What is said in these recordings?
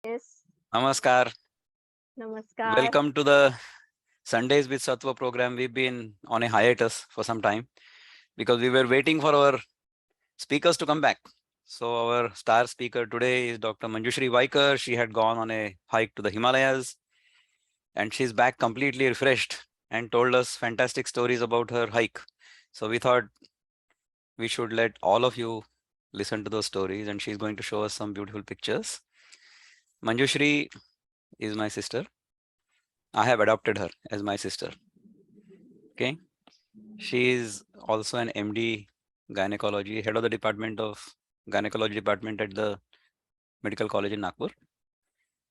Yes, Namaskar. namaskar. Welcome to the Sundays with Sattva program. We've been on a hiatus for some time because we were waiting for our speakers to come back. So our star speaker today is Dr. Manjushri Waikar. She had gone on a hike to the Himalayas and she's back completely refreshed and told us fantastic stories about her hike. So we thought we should let all of you listen to those stories, and she's going to show us some beautiful pictures. Manjushri is my sister. I have adopted her as my sister. Okay. She is also an MD gynecology, head of the department of gynecology department at the medical college in Nagpur.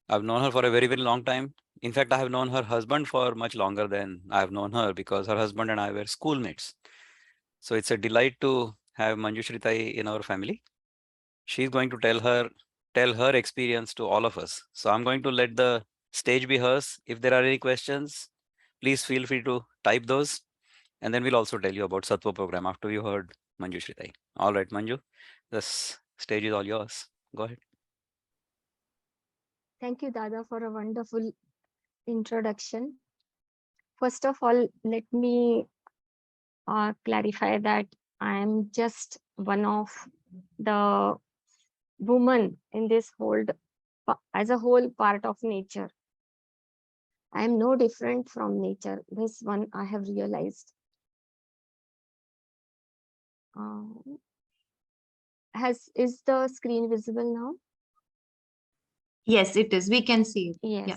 I've known her for a very, very long time. In fact, I have known her husband for much longer than I have known her because her husband and I were schoolmates. So it's a delight to have Manjushri Tai in our family. She's going to tell her experience to all of us. So I'm going to let the stage be hers. If there are any questions, please feel free to type those. And then we'll also tell you about Sattva program after you heard Manjushri Tai. All right, Manju, this stage is all yours. Go ahead. Thank you, Dada, for a wonderful introduction. First of all, let me clarify that I am just one of the women in this whole, as a whole part of nature. I am no different from nature. This one I have realized. Is the screen visible now? Yes, it is. We can see it. Yes. Yeah.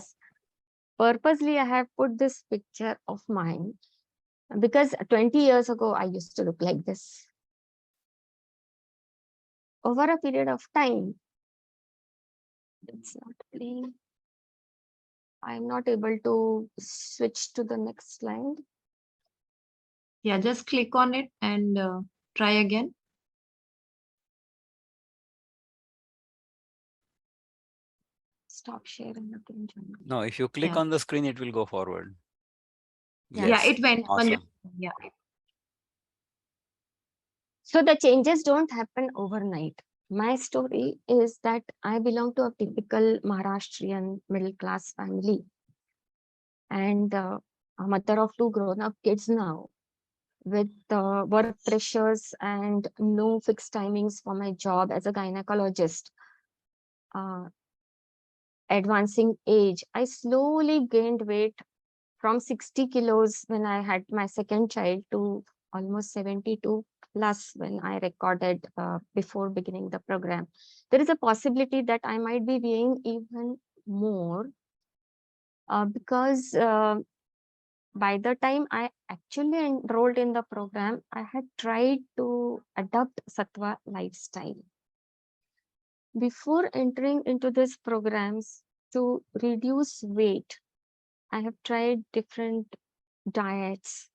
Purposely, I have put this picture of mine because 20 years ago, I used to look like this. Over a period of time, it's not playing. I'm not able to switch to the next slide. Yeah, just click on it and try again. Stop sharing again. No, if you click on the screen, it will go forward. Yeah, Yeah, it went. Awesome. Yeah. So the changes don't happen overnight. My story is that I belong to a typical Maharashtrian middle class family and a mother of two grown up kids now, with work pressures and no fixed timings for my job as a gynecologist. Uh, Advancing age, I slowly gained weight from 60 kilos when I had my second child to almost 72 plus when I recorded before beginning the program. There is a possibility that I might be weighing even more because by the time I actually enrolled in the program, I had tried to adopt Sattva lifestyle. Before entering into these programs to reduce weight, I have tried different diets,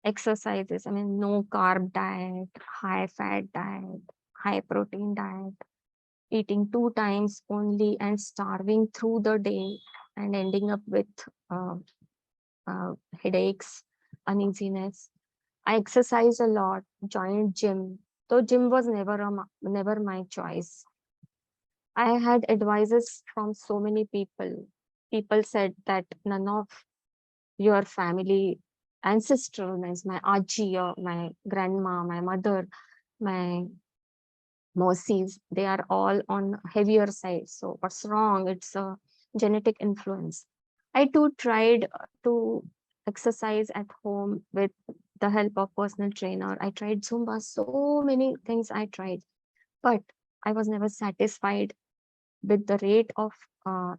exercises. I mean, no carb diet, high fat diet, high protein diet, eating 2 times only and starving through the day and ending up with uh, headaches, uneasiness. I exercise a lot, joined gym, though gym was never my choice. I had advices from so many people. People said that none of your family ancestral means my aji or my grandma, my mother, my mosis, they are all on heavier side. So what's wrong? It's a genetic influence. I too tried to exercise at home with the help of personal trainer. I tried Zumba, so many things I tried, but I was never satisfied with the rate of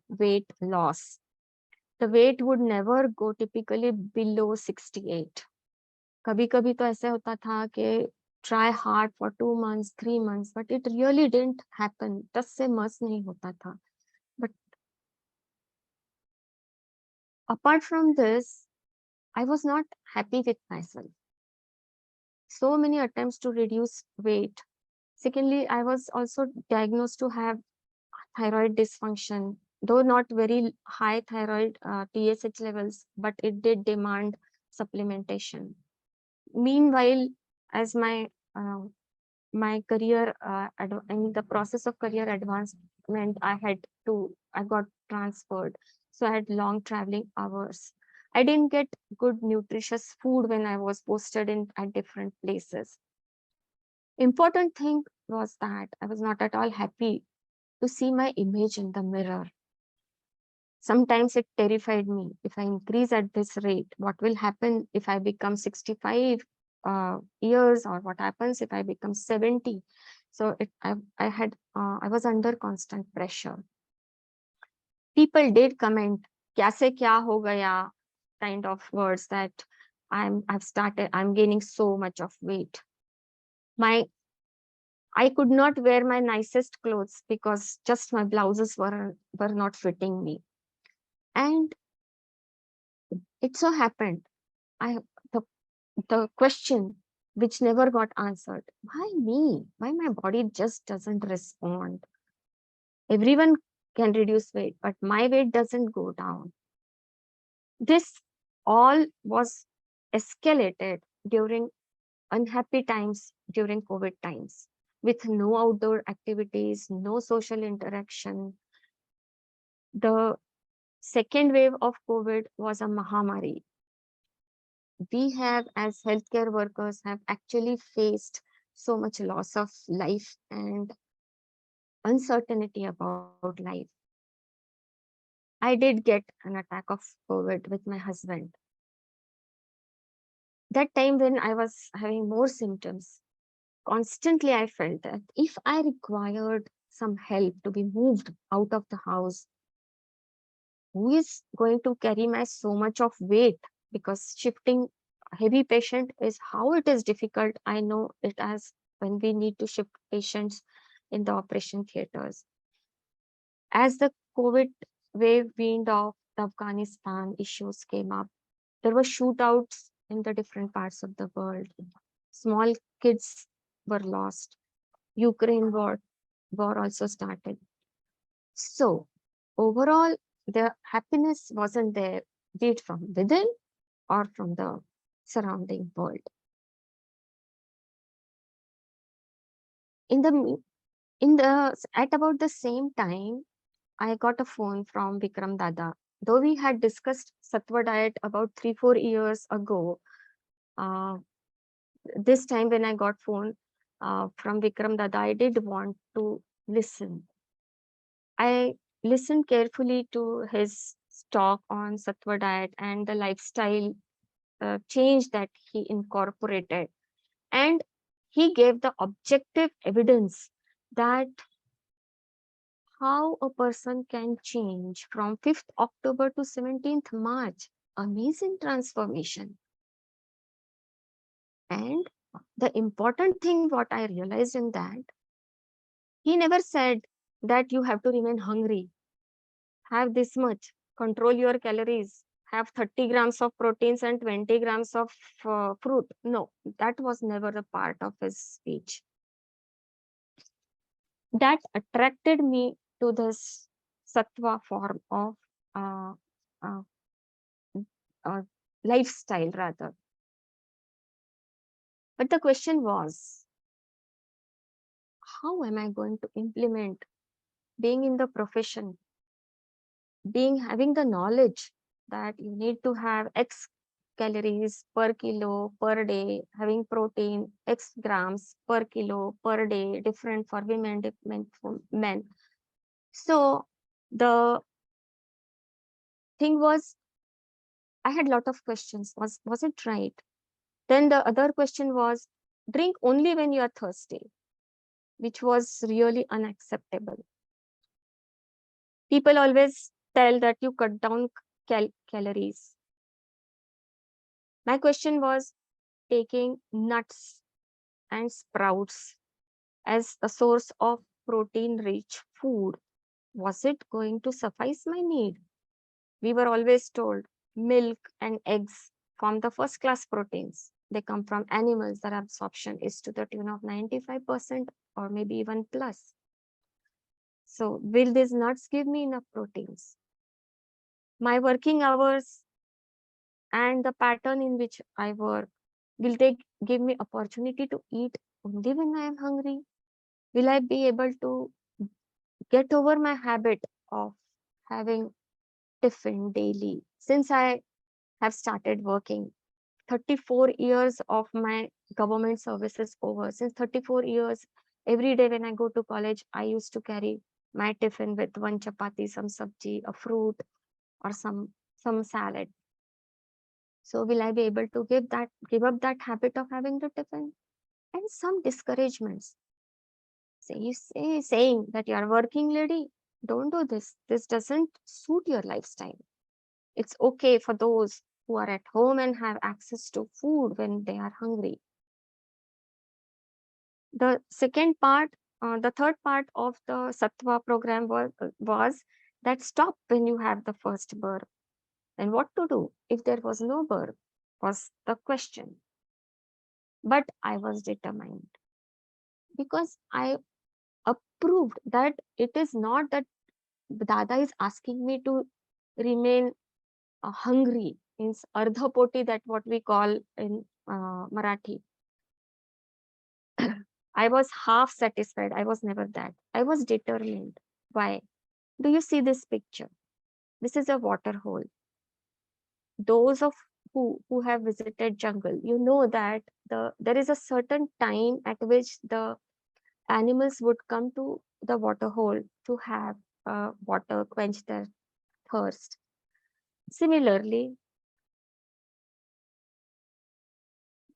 weight loss. The weight would never go typically below 68. कभी कभी तो ऐसे होता था कि try hard for 2 months, 3 months, but it really didn't happen. 10 से मस नहीं होता था. But apart from this, I was not happy with myself. So many attempts to reduce weight. Secondly, I was also diagnosed to have thyroid dysfunction, though not very high thyroid TSH levels, but it did demand supplementation. Meanwhile, as my my career, in the process of career advancement, I got transferred. So I had long traveling hours. I didn't get good nutritious food when I was posted in at different places. Important thing was that I was not at all happy to see my image in the mirror. Sometimes it terrified me. If I increase at this rate, what will happen if I become 65 years, or what happens if I become 70? So I was under constant pressure. People did comment, "Kaise kya ho gaya?" kind of words that I'm gaining so much of weight. I could not wear my nicest clothes because just my blouses were not fitting me. And it so happened, I the the question which never got answered, why me? Why my body just doesn't respond? Everyone can reduce weight, but my weight doesn't go down. This all was escalated during unhappy times, during COVID times, with no outdoor activities, no social interaction. The second wave of COVID was a Mahamari. We have, as healthcare workers, have actually faced so much loss of life and uncertainty about life. I did get an attack of COVID with my husband. That time when I was having more symptoms, constantly I felt that if I required some help to be moved out of the house, who is going to carry my so much of weight? Because shifting a heavy patient is how it is difficult. I know it as when we need to shift patients in the operation theaters. As the COVID wave weaned off, the Afghanistan issues came up. There were shootouts in the different parts of the world. Small kids were lost. Ukraine war also started. So overall, the happiness wasn't there, be it from within or from the surrounding world. In the at about the same time, I got a phone from Vikram Dada. Though we had discussed Sattva diet about 3-4 years ago, uh, this time when I got phone from Vikram Dada, I did want to listen. I listened carefully to his talk on Sattva diet and the lifestyle change that he incorporated. And he gave the objective evidence that how a person can change from 5th October to 17th March. Amazing transformation. And the important thing, what I realized in that, he never said that you have to remain hungry, have this much, control your calories, have 30 grams of proteins and 20 grams of fruit. No, that was never a part of his speech. That attracted me to this sattva form of uh, uh, uh, lifestyle, rather. But the question was, how am I going to implement, being in the profession, having the knowledge that you need to have X calories per kilo per day, having protein X grams per kilo per day, different for women, different for men. So the thing was, I had a lot of questions. Was it right? Then the other question was, drink only when you are thirsty, which was really unacceptable. People always tell that you cut down calories. My question was, taking nuts and sprouts as a source of protein rich food, was it going to suffice my need? We were always told milk and eggs form the first class proteins. They come from animals. Their absorption is to the tune of 95% or maybe even plus. So will these nuts give me enough proteins? My working hours and the pattern in which I work, will they give me opportunity to eat only when I am hungry? Will I be able to get over my habit of having tiffin daily since I have started working? 34 years of my government services over. Since 34 years, every day when I go to college, I used to carry my tiffin with one chapati, some sabji, a fruit, or some salad. So will I be able to give up that habit of having the tiffin? And some discouragements. Saying that you are a working lady, don't do this. This doesn't suit your lifestyle. It's okay for those who are at home and have access to food when they are hungry. The third part of the Sattva program was that stop when you have the first birth. And what to do if there was no birth was the question. But I was determined because I approved that it is not that Dada is asking me to remain hungry, means ardhapoti, that what we call in Marathi. I was half satisfied. I was never that. I was determined. Why? Do you see this picture? This is a water hole. Those of who have visited jungle, you know that there is a certain time at which the animals would come to the water hole to have water, quench their thirst. Similarly,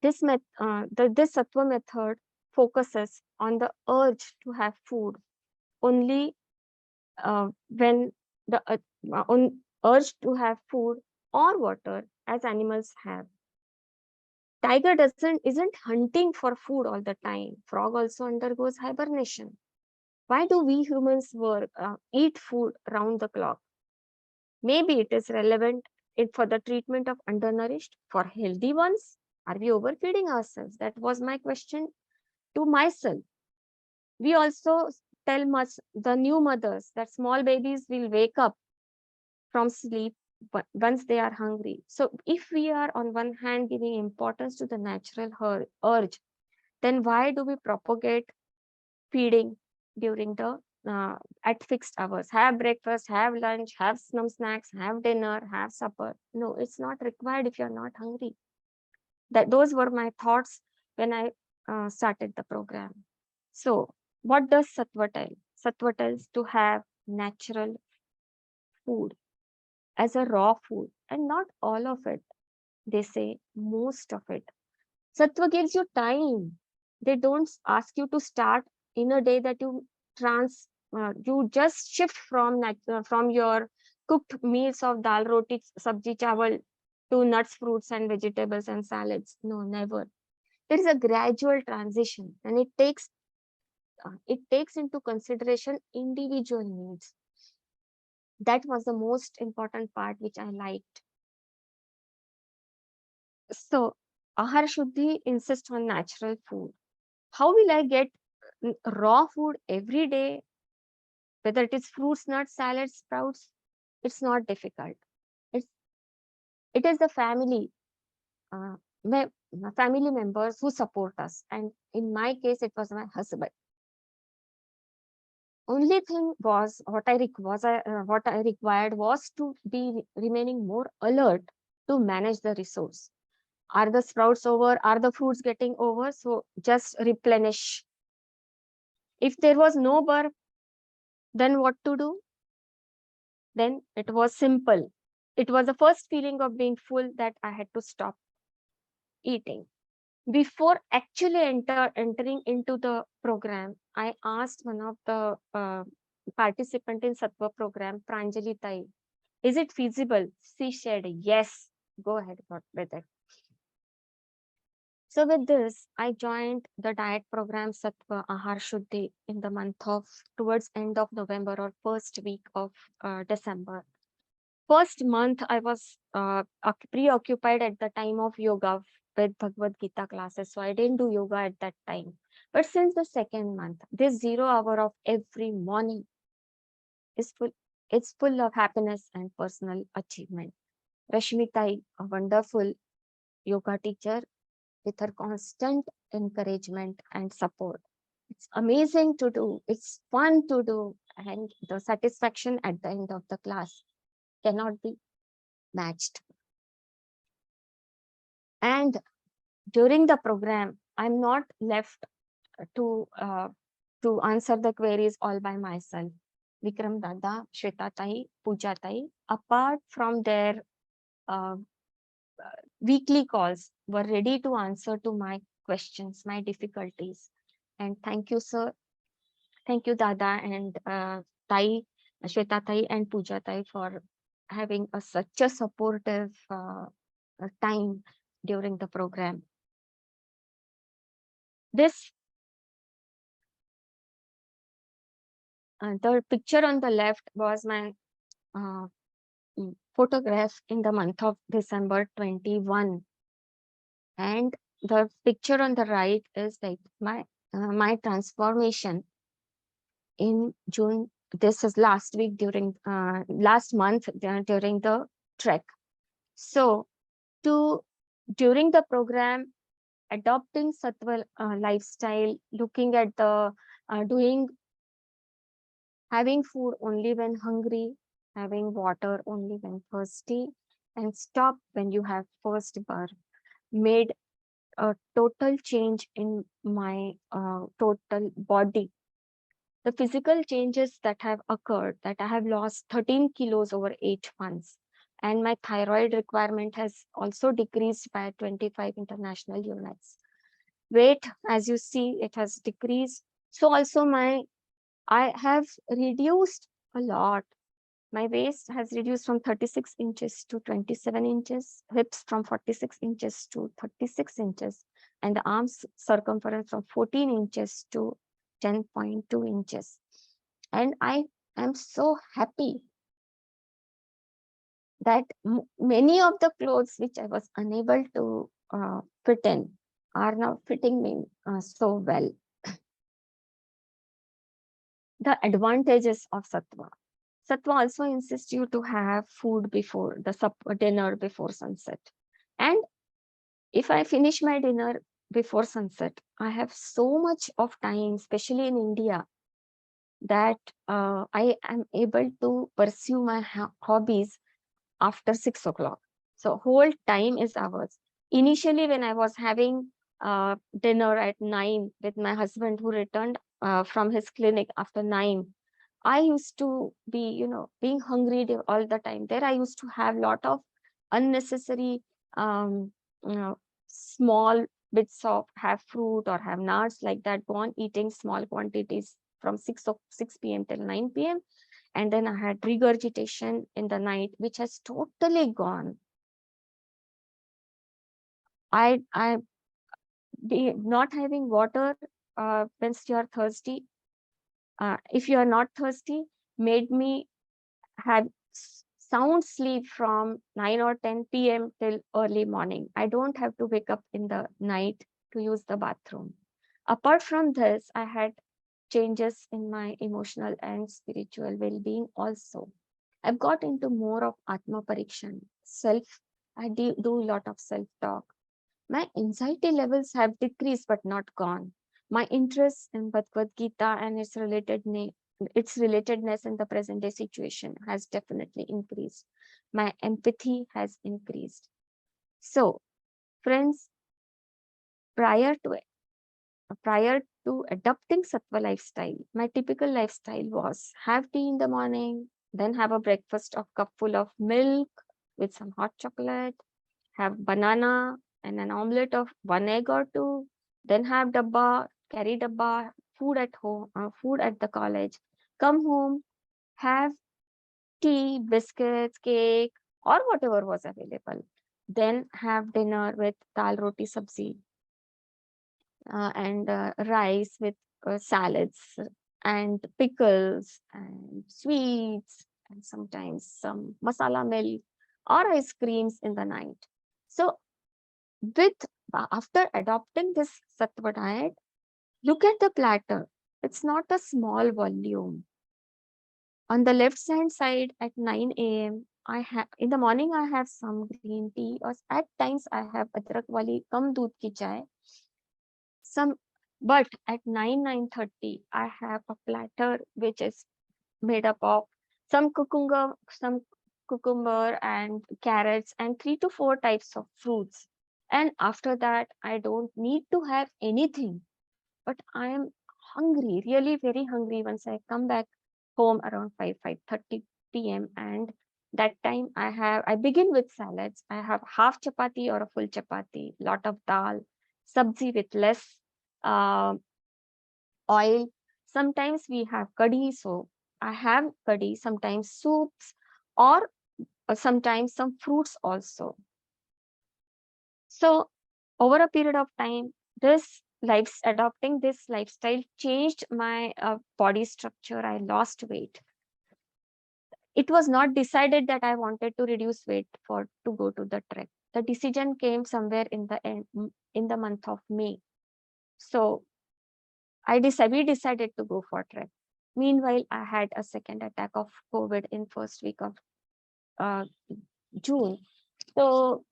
this sattva method focuses on the urge to have food only when the on urge to have food or water as animals have. Tiger isn't hunting for food all the time. Frog also undergoes hibernation. Why do we humans eat food round the clock? Maybe it is relevant for the treatment of undernourished. For healthy ones, are we overfeeding ourselves? That was my question to myself. We also tell the new mothers that small babies will wake up from sleep once they are hungry. So if we are on one hand giving importance to the natural urge, then why do we propagate feeding during the at fixed hours? Have breakfast, have lunch, have some snacks, have dinner, have supper. No, it's not required if you're not hungry. Those were my thoughts when I started the program. So what does Sattva tell? Sattva tells to have natural food as a raw food, and not all of it. They say most of it. Sattva gives you time. They don't ask you to start in a day that you just shift from your cooked meals of dal, roti, sabji, chawal to nuts, fruits, and vegetables and salads. No, never. There is a gradual transition, and it takes into consideration individual needs. That was the most important part which I liked. So, Ahar Shuddhi insists on natural food. How will I get raw food every day, whether it is fruits, nuts, salads, sprouts? It's not difficult. It's, it is the uh, family members who support us. And in my case, it was my husband. Only thing was what I required was to be remaining more alert to manage the resource. Are the sprouts over? Are the fruits getting over? So just replenish. If there was no burr, then what to do? Then it was simple. It was the first feeling of being full that I had to stop eating. Before actually entering into the program, I asked one of the participant in Sattva program, Pranjali Tai, is it feasible? She said, yes, go ahead with it. So with this, I joined the diet program Sattva Ahar Shuddhi in the month of towards end of November or first week of December. First month I was preoccupied at the time of yoga with Bhagavad Gita classes, so I didn't do yoga at that time. But since the second month, this 0 hour of every morning is full. It's full of happiness and personal achievement. Rashmitai, a wonderful yoga teacher, with her constant encouragement and support. It's amazing to do. It's fun to do. And the satisfaction at the end of the class cannot be matched. And during the program, I'm not left to answer the queries all by myself. Vikram Dada, Shweta Tai, Pooja Tai, apart from their uh, weekly calls, were ready to answer to my questions, my difficulties. And thank you, sir. Thank you, Dada and Tai, Shweta Tai and Pooja Tai for having such a supportive time during the program. This the picture on the left was my uh, photograph in the month of December 21, and the picture on the right is like my transformation in June. This is last week last month during the trek. So during the program, adopting Sattva lifestyle, looking at the having food only when hungry, having water only when thirsty, and stop when you have first birth, made a total change in my total body. The physical changes that have occurred, that I have lost 13 kilos over 8 months, and my thyroid requirement has also decreased by 25 international units. Weight, as you see, it has decreased. So also I have reduced a lot. My waist has reduced from 36 inches to 27 inches, hips from 46 inches to 36 inches, and the arms circumference from 14 inches to 10.2 inches. And I am so happy that many of the clothes which I was unable to fit in are now fitting me so well. The advantages of Sattva. Sattva also insists you to have food before the dinner before sunset. And if I finish my dinner before sunset, I have so much of time, especially in India, that I am able to pursue my hobbies after 6 o'clock. So whole time is ours. Initially, when I was having dinner at 9 with my husband who returned from his clinic after 9, I used to be, being hungry all the time. There I used to have lot of unnecessary you know, small bits of have fruit or have nuts like that, go on eating small quantities from 6 p.m. till 9 p.m. And then I had regurgitation in the night, which has totally gone. I be not having water once you are thirsty. If you are not thirsty, made me have sound sleep from 9 or 10 p.m. till early morning. I don't have to wake up in the night to use the bathroom. Apart from this, I had changes in my emotional and spiritual well-being also. I've got into more of Atma Parikshan, I do a lot of self-talk. My anxiety levels have decreased but not gone. My interest in Bhagavad Gita and its relatedness in the present day situation has definitely increased. My empathy has increased. So, friends, prior to adopting Sattva lifestyle, my typical lifestyle was have tea in the morning, then have a breakfast of cup full of milk with some hot chocolate, have banana and an omelette of one egg or two, then have carry dabba, food at home, food at the college, come home, have tea, biscuits, cake, or whatever was available. Then have dinner with dal roti sabzi and rice with salads and pickles and sweets and sometimes some masala milk or ice creams in the night. So with after adopting this sattva diet, look at the platter. It's not a small volume. On the left hand side at 9 a.m., I have in the morning I have some green tea, or at times I have adrak wali kam doodh ki chai. Some, but at 9:30 I have a platter which is made up of some cucumber and carrots and 3 to 4 types of fruits. And after that, I don't need to have anything, but I am hungry, really very hungry once I come back home around 5:30 p.m. And that time I begin with salads. I have half chapati or a full chapati, lot of dal, sabzi with less uh, oil. Sometimes we have curry, so I have curry, sometimes soups, or sometimes some fruits also. So over a period of time, adopting this lifestyle changed my body structure. I lost weight. It was not decided that I wanted to reduce weight for to go to the trek. The decision came somewhere in the end, in the month of May. So we decided to go for trek. Meanwhile, I had a second attack of COVID in first week of uh, June. So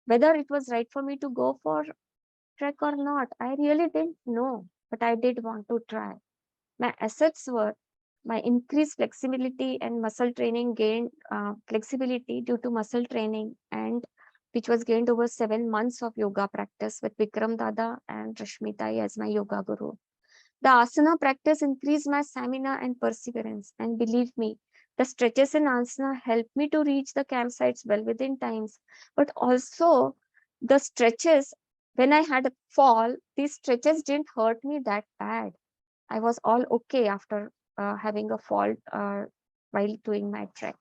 whether it was right for me to go for trek or not, I really didn't know, but I did want to try. My assets were my increased flexibility and muscle training gained flexibility due to muscle training, and which was gained over 7 months of yoga practice with Vikram Dada and Rashmitai as my yoga guru. The asana practice increased my stamina and perseverance. And believe me, the stretches in asana helped me to reach the campsites well within times. But also, the stretches, when I had a fall, these stretches didn't hurt me that bad. I was all okay after having a fall while doing my trek.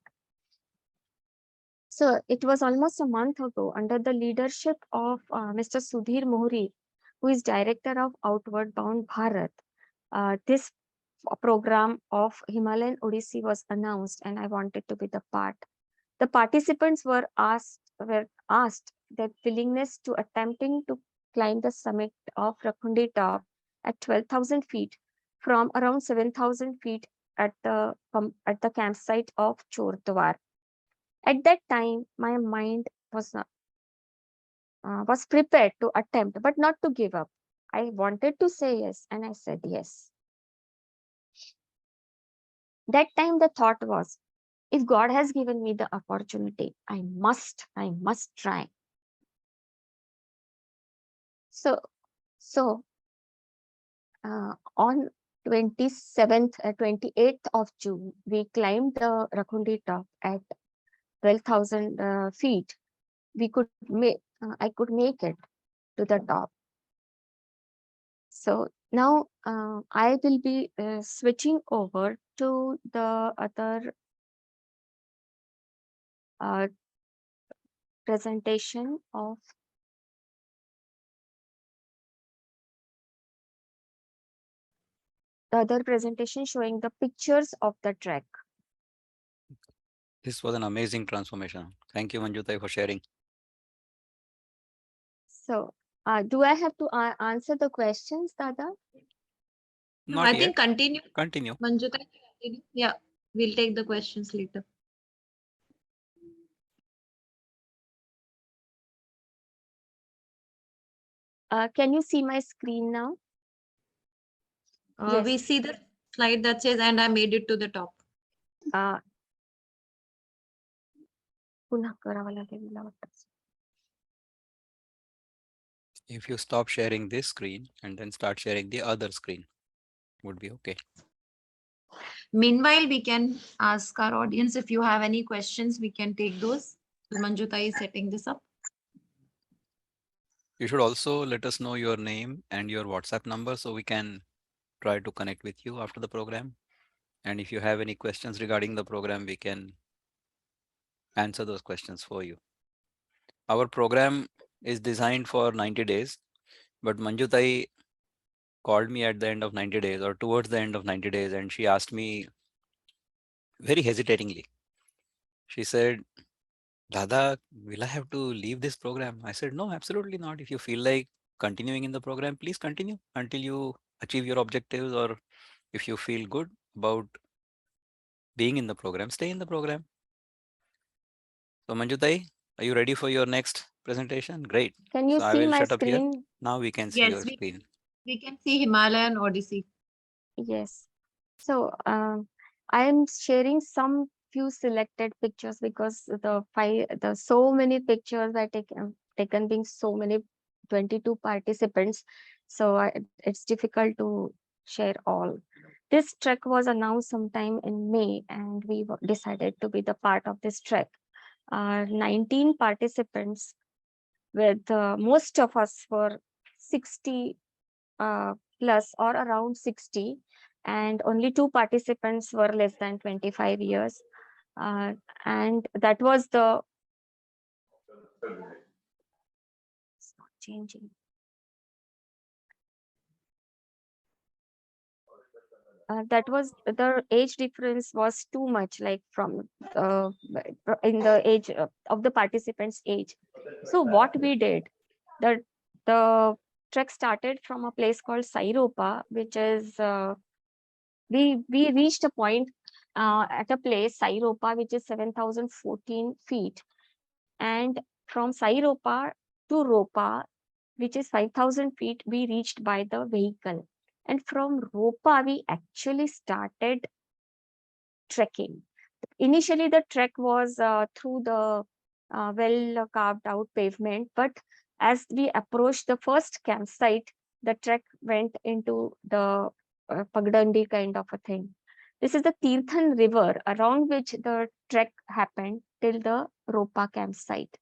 So it was almost a month ago, under the leadership of Mr. Sudhir Mohri, who is director of Outward Bound Bharat. This program of Himalayan Odyssey was announced, and I wanted to be the part. The participants were asked their willingness to attempting to climb the summit of Rakhundi Top at 12,000 feet from around 7,000 feet at the campsite of Chordwar. At that time, my mind was prepared to attempt, but not to give up. I wanted to say yes, and I said yes. That time, the thought was, if God has given me the opportunity, I must try. So, so on 28th of June, we climbed the Rakhundi top at 12,000 feet. I could make it to the top. So now I will be switching over to the other uh, presentation of showing the pictures of the trek. This was an amazing transformation. Thank you, Manjutai, for sharing. So do I have to answer the questions, Dada? No, Not I yet. think continue. Continue. Manjuta, continue. Yeah, we'll take the questions later. Can you see my screen now? We Yes. see the slide that says, and I made it to the top. पुन्हा करावं लागेल मला वाटतं. If you stop sharing this screen and then start sharing the other screen, would be okay. Meanwhile, we can ask our audience if you have any questions, we can take those. Manjuta is setting this up. You should also let us know your name and your WhatsApp number so we can try to connect with you after the program. And if you have any questions regarding the program, we can answer those questions for you. Our program is designed for 90 days, but Manjutai called me at the end of 90 days or towards the end of 90 days, and she asked me very hesitatingly. She said, Dada, will I have to leave this program? I said, no, absolutely not. If you feel like continuing in the program, please continue until you achieve your objectives, or if you feel good about being in the program, stay in the program. So Manjutai, are you ready for your next presentation? Great. Can you So I see will my shut up here. screen? Now we can see Yes, your screen. we can see Himalayan Odyssey. Yes. So I am sharing some few selected pictures because the so many pictures I taken being so many 22 participants. So it's difficult to share all. This trek was announced sometime in May, and we decided to be the part of this trek. 19 participants, with most of us were 60 plus or around 60, and only 2 participants were less than 25 years. And that was the it's not changing. That was the age difference was too much, like from in the age of the participants' age. So what we did, the trek started from a place called Sairopa, which is we reached a point at a place Sairopa, which is 7,014 feet, and from Sairopa to Ropa, which is 5,000 feet, we reached by the vehicle. And from Ropa, we actually started trekking. Initially, the trek was through the well carved out pavement, but as we approached the first campsite, the trek went into the Pagdandi kind of a thing. This is the Tirthan River around which the trek happened till the Ropa campsite.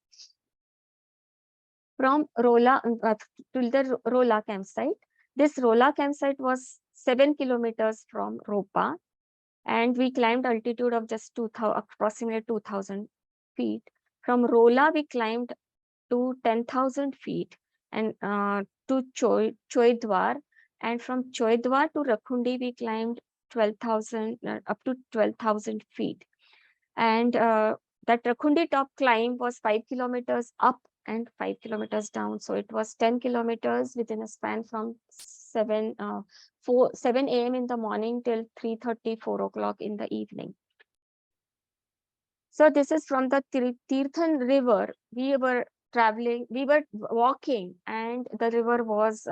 From Rola to the Rola campsite, this Rola campsite was 7 kilometers from Ropa, and we climbed altitude of just 2,000, approximately 2,000 feet. From Rola, we climbed to 10,000 feet and to Choidwar, and from Choidwar to Rakhundi, we climbed 12,000 up to 12,000 feet. And that Rakhundi top climb was 5 kilometers up and 5 kilometers down. So it was 10 kilometers within a span from 7 a.m. in the morning till 3:30, 4 o'clock in the evening. So this is from the Tirthan River. We were traveling, we were walking, and the river was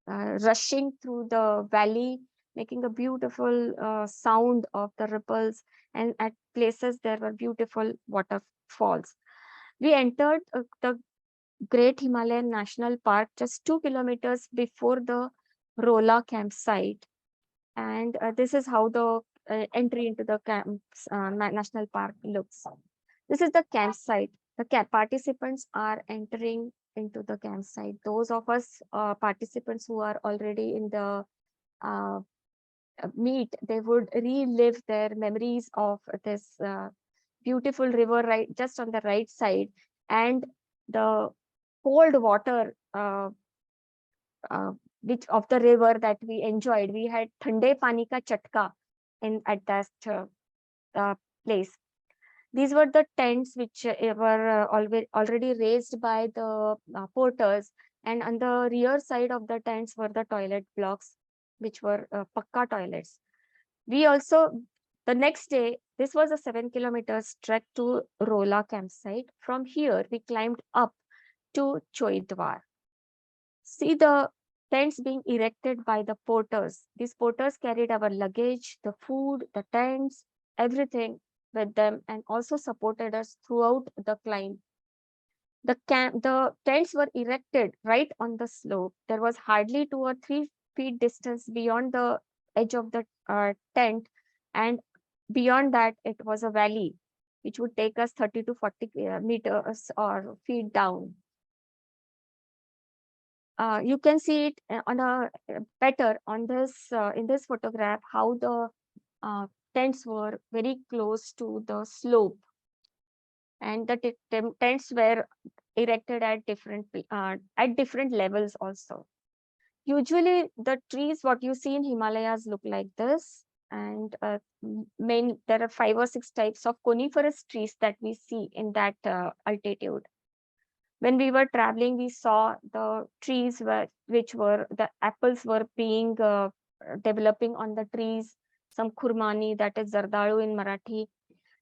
rushing through the valley, making a beautiful sound of the ripples. And at places there were beautiful waterfalls. We entered the Great Himalayan National Park just 2 kilometers before the Rola campsite. And this is how the entry into the national park looks. This is the campsite. The participants are entering into the campsite. Those of us participants who are already in the uh, meet, they would relive their memories of this beautiful river right just on the right side, and the cold water uh, which of the river that we enjoyed. We had Thande Pani Ka Chatka at that uh, place. These were the tents which were already raised by the porters, and on the rear side of the tents were the toilet blocks, which were pakka toilets. We also, the next day, this was a 7 kilometers trek to Rola campsite. From here, we climbed up to Choidwar. See the tents being erected by the porters. These porters carried our luggage, the food, the tents, everything with them, and also supported us throughout the climb. The tents were erected right on the slope. There was hardly 2 or 3 feet distance beyond the edge of the tent, and beyond that it was a valley which would take us 30 to 40 meters or feet down. You can see it on a better on this in this photograph how the tents were very close to the slope, and the tents were erected at different levels also. Usually the trees what you see in Himalayas look like this, and there are 5 or 6 types of coniferous trees that we see in that altitude. When we were traveling, we saw the trees which were the apples were being developing on the trees. Some khurmani, that is zardalu in Marathi,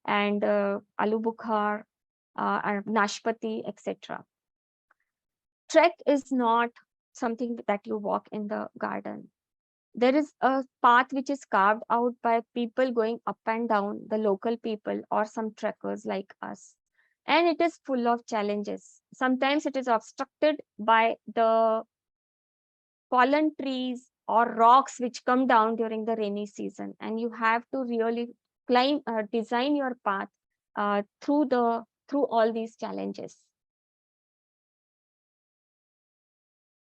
and alu bukhar, Nashpati, etc. Trek is not something that you walk in the garden. There is a path which is carved out by people going up and down, the local people or some trekkers like us. And it is full of challenges. Sometimes it is obstructed by the fallen trees or rocks which come down during the rainy season. And you have to really climb, design your path through all these challenges.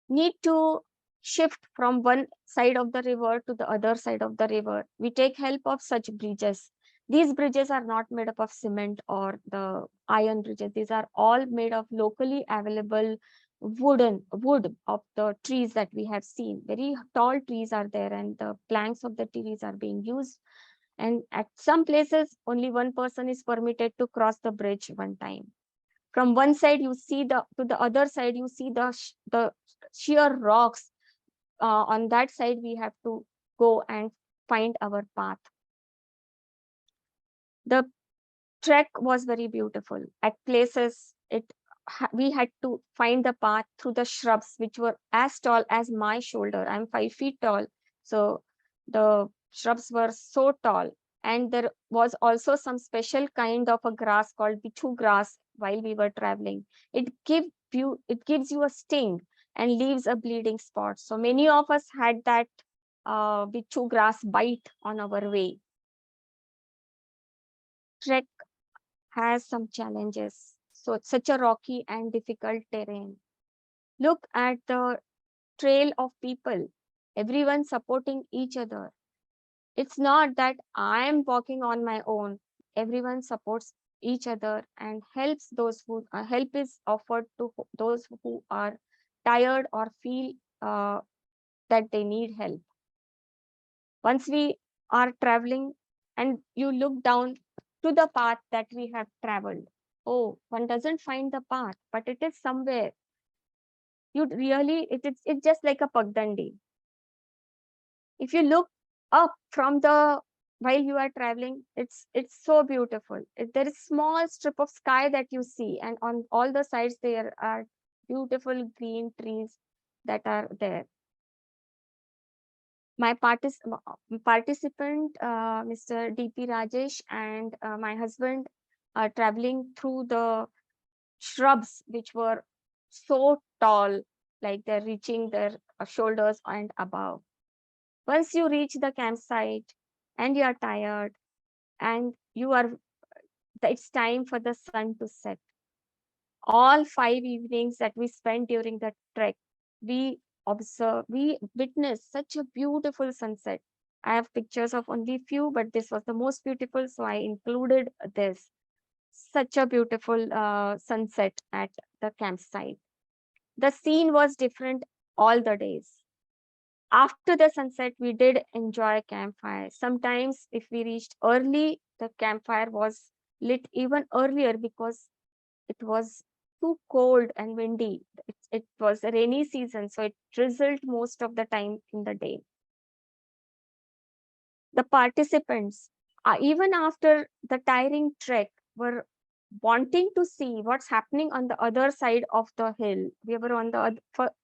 Need to shift from one side of the river to the other side of the river. We take help of such bridges. These bridges are not made up of cement or the iron bridges. These are all made of locally available wood of the trees that we have seen. Very tall trees are there, and the planks of the trees are being used. And at some places, only one person is permitted to cross the bridge one time. From one side you see to the other side you see the sheer rocks. On that side we have to go and find our path. The trek was very beautiful. At places we had to find the path through the shrubs which were as tall as my shoulder. I'm 5 feet tall, so the shrubs were so tall. And there was also some special kind of a grass called bichu grass while we were traveling. It gives you a sting and leaves a bleeding spot. So many of us had that bichu grass bite on our way. Trek has some challenges. So it's such a rocky and difficult terrain. Look at the trail of people, everyone supporting each other. It's not that I am walking on my own. Everyone supports each other and helps those who help is offered to those who are tired or feel that they need help. Once we are traveling and you look down to the path that we have traveled, oh, one doesn't find the path, but it is somewhere. You'd really, it's just like a pagdandi. If you look up from the while you are traveling, it's so beautiful. There is small strip of sky that you see, and on all the sides there are beautiful green trees that are there. My participant, Mr. DP Rajesh, and my husband are traveling through the shrubs which were so tall, like they're reaching their shoulders and above. Once you reach the campsite and you are tired and it's time for the sun to set. All 5 evenings that we spent during the trek, we witnessed such a beautiful sunset. I have pictures of only few, but this was the most beautiful, so I included this. Such a beautiful sunset at the campsite. The scene was different all the days. After the sunset, we did enjoy campfire. Sometimes if we reached early, the campfire was lit even earlier because it was too cold and windy. It was a rainy season, so it drizzled most of the time in the day. The participants, even after the tiring trek, were wanting to see what's happening on the other side of the hill. We were on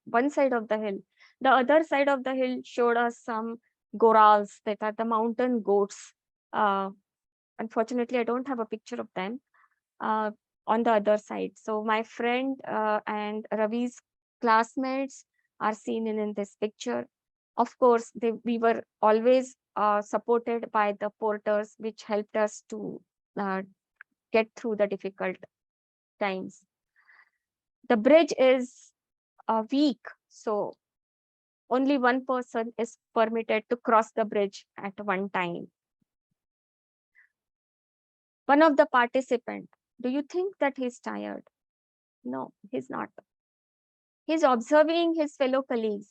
one side of the hill. The other side of the hill showed us some gorals, that are the mountain goats. Unfortunately, I don't have a picture of them uh, on the other side. So my friend and Ravi's classmates are seen in this picture. Of course, we were always supported by the porters, which helped us to uh, get through the difficult times. The bridge is weak, so only one person is permitted to cross the bridge at one time. One of the participants, do you think that he's tired? No, he's not. He's observing his fellow colleagues.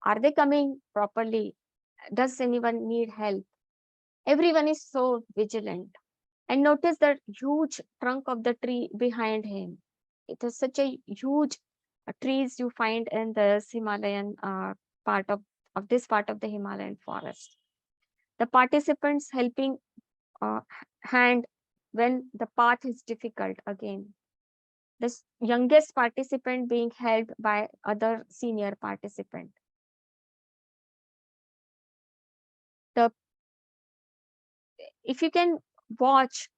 Are they coming properly? Does anyone need help? Everyone is so vigilant. And notice that huge trunk of the tree behind him. It is such a huge trees you find in the Himalayan part of this part of the Himalayan forest. The participants helping hand when the path is difficult again. This youngest participant being held by other senior participant. The if you can watch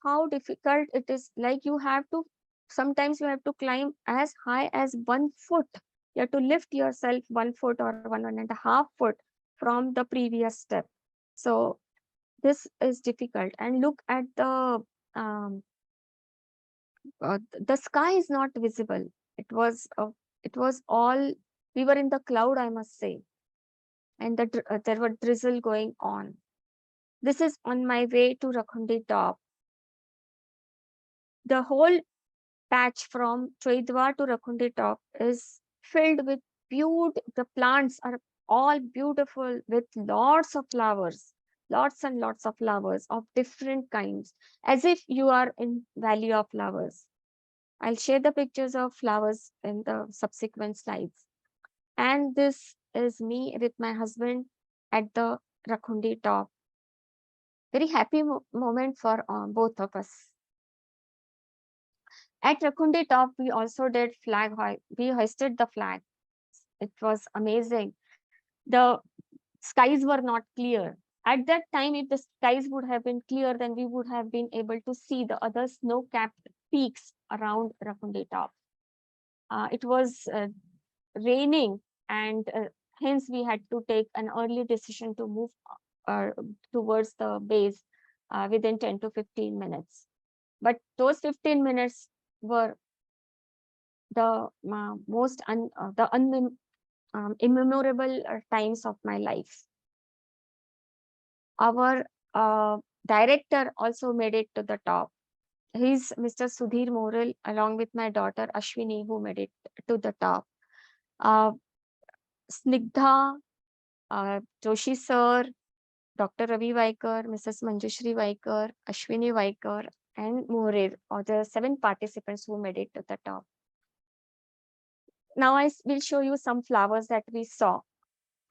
how difficult it is, like you have to sometimes you have to climb as high as 1 foot. You have to lift yourself 1 foot or 1.5 foot from the previous step. So this is difficult. And look at um, the sky is not visible. It was all, we were in the cloud, I must say, and there were drizzle going on. This is on my way to Rakhundi top. The whole patch from Choidwa to Rakhundi top is filled with the plants are all beautiful with lots of flowers, lots and lots of flowers of different kinds, as if you are in Valley of Flowers. I'll share the pictures of flowers in the subsequent slides. And this is me with my husband at the Rakhundi top. Very happy moment for both of us. At Rakhundi top, we also did we hoisted the flag. It was amazing. The skies were not clear. At that time, if the skies would have been clear, then we would have been able to see the other snow-capped peaks around Rakhundi top. It was raining, and hence we had to take an early decision to move uh, towards the base within 10 to 15 minutes. But those 15 minutes were the immemorable times of my life. Our director also made it to the top. He's Mr. Sudhir Moral, along with my daughter Ashwini, who made it to the top. Snigdha, Joshi sir, Dr. Ravi Waikar, Mrs. Manjushri Waikar, Ashwini Waikar, and Morer are the 7 participants who made it to the top. Now I will show you some flowers that we saw.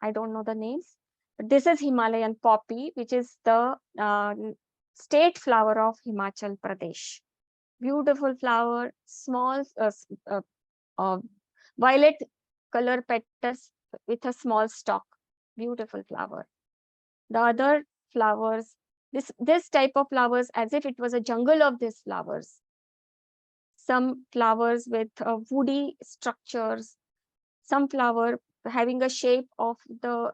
I don't know the names, but this is Himalayan poppy, which is the state flower of Himachal Pradesh. Beautiful flower, small, violet color petals with a small stalk. Beautiful flower. The other flowers, this type of flowers, as if it was a jungle of these flowers. Some flowers with woody structures, some flower having a shape of the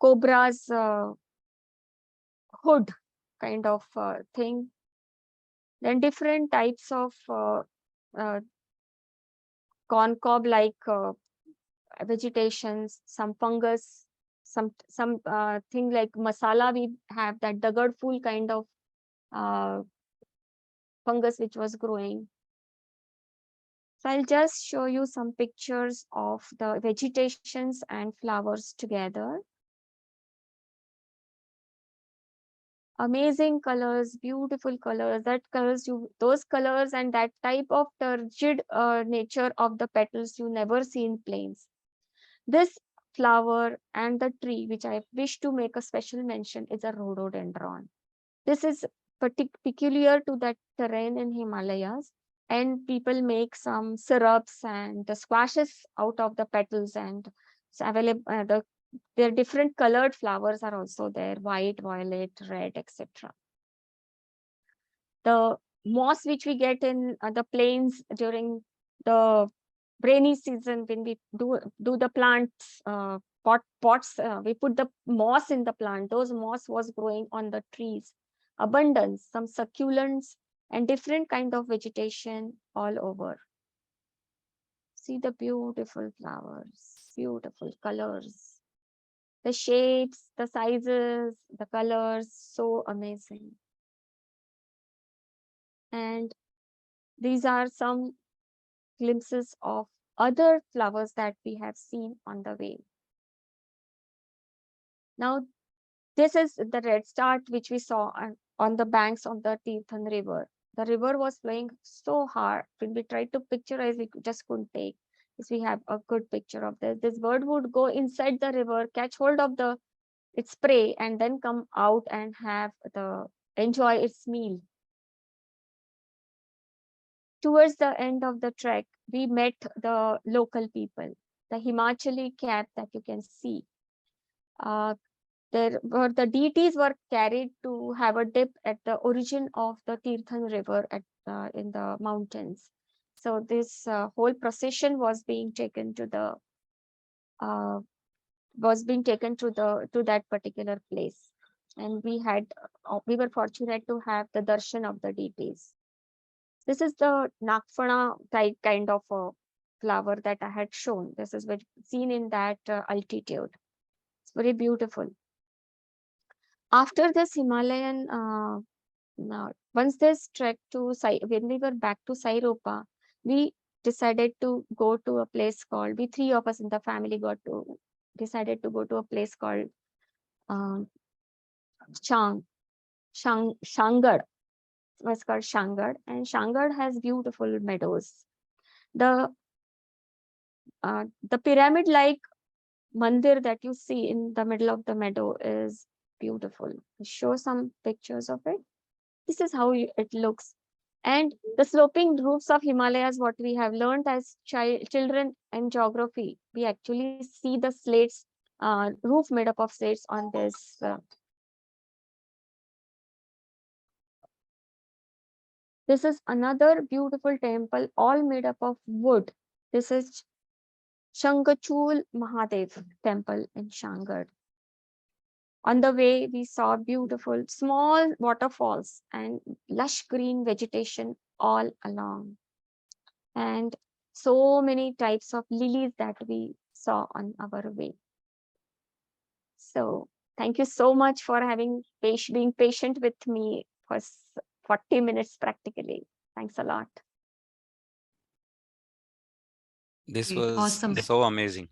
cobra's hood kind of thing. Then different types of corn cob like vegetations, some fungus, some thing like masala. We have that dagad fool kind of uh, fungus which was growing. So I'll just show you some pictures of the vegetations and flowers together. Amazing colors, beautiful colors. Those colors and that type of turgid nature of the petals you never see in plains. This flower and the tree, which I wish to make a special mention, is a rhododendron. This is peculiar to that terrain in Himalayas, and people make some syrups and the squashes out of the petals, and it's available. There are different colored flowers are also there: white, violet, red, etc. The moss which we get in the plains during the rainy season, when we do the plants pots, we put the moss in the plant. Those moss was growing on the trees. Abundance, some succulents and different kind of vegetation all over. See the beautiful flowers, beautiful colors. The shapes, the sizes, the colors, so amazing. And these are some glimpses of other flowers that we have seen on the way. Now, this is the red start which we saw on the banks of the Tirthan River. The river was flowing so hard. When we tried to picturize, we just couldn't take. Yes, we have a good picture of this. This bird would go inside the river, catch hold of its prey, and then come out and have the enjoy its meal. Towards the end of the trek, we met the local people, the Himachali camp that you can see. There were the deities were carried to have a dip at the origin of the Tirthan River in the mountains. So this whole procession was being taken to the uh, to that particular place, and we were fortunate to have the darshan of the deities. This is the Nagfana type kind of a flower that I had shown. This is seen in that altitude. It's very beautiful. After this Himalayan, once this trek to when we were back to Sairopa, we decided to go to a place called, we three of us in the family decided to go to a place called um, Shangad. It was called Shangad, and Shangad has beautiful meadows. The the pyramid-like mandir that you see in the middle of the meadow is beautiful. I'll show some pictures of it. This is how it looks. And the sloping roofs of Himalayas, what we have learned as children in geography, we actually see the slates, roof made up of slates on this. This is another beautiful temple, all made up of wood. This is Shankachul Mahadev temple in Shangad. On the way, we saw beautiful small waterfalls and lush green vegetation all along. And so many types of lilies that we saw on our way. So thank you so much for being patient with me for 40 minutes practically. Thanks a lot. This Great, was awesome. so amazing.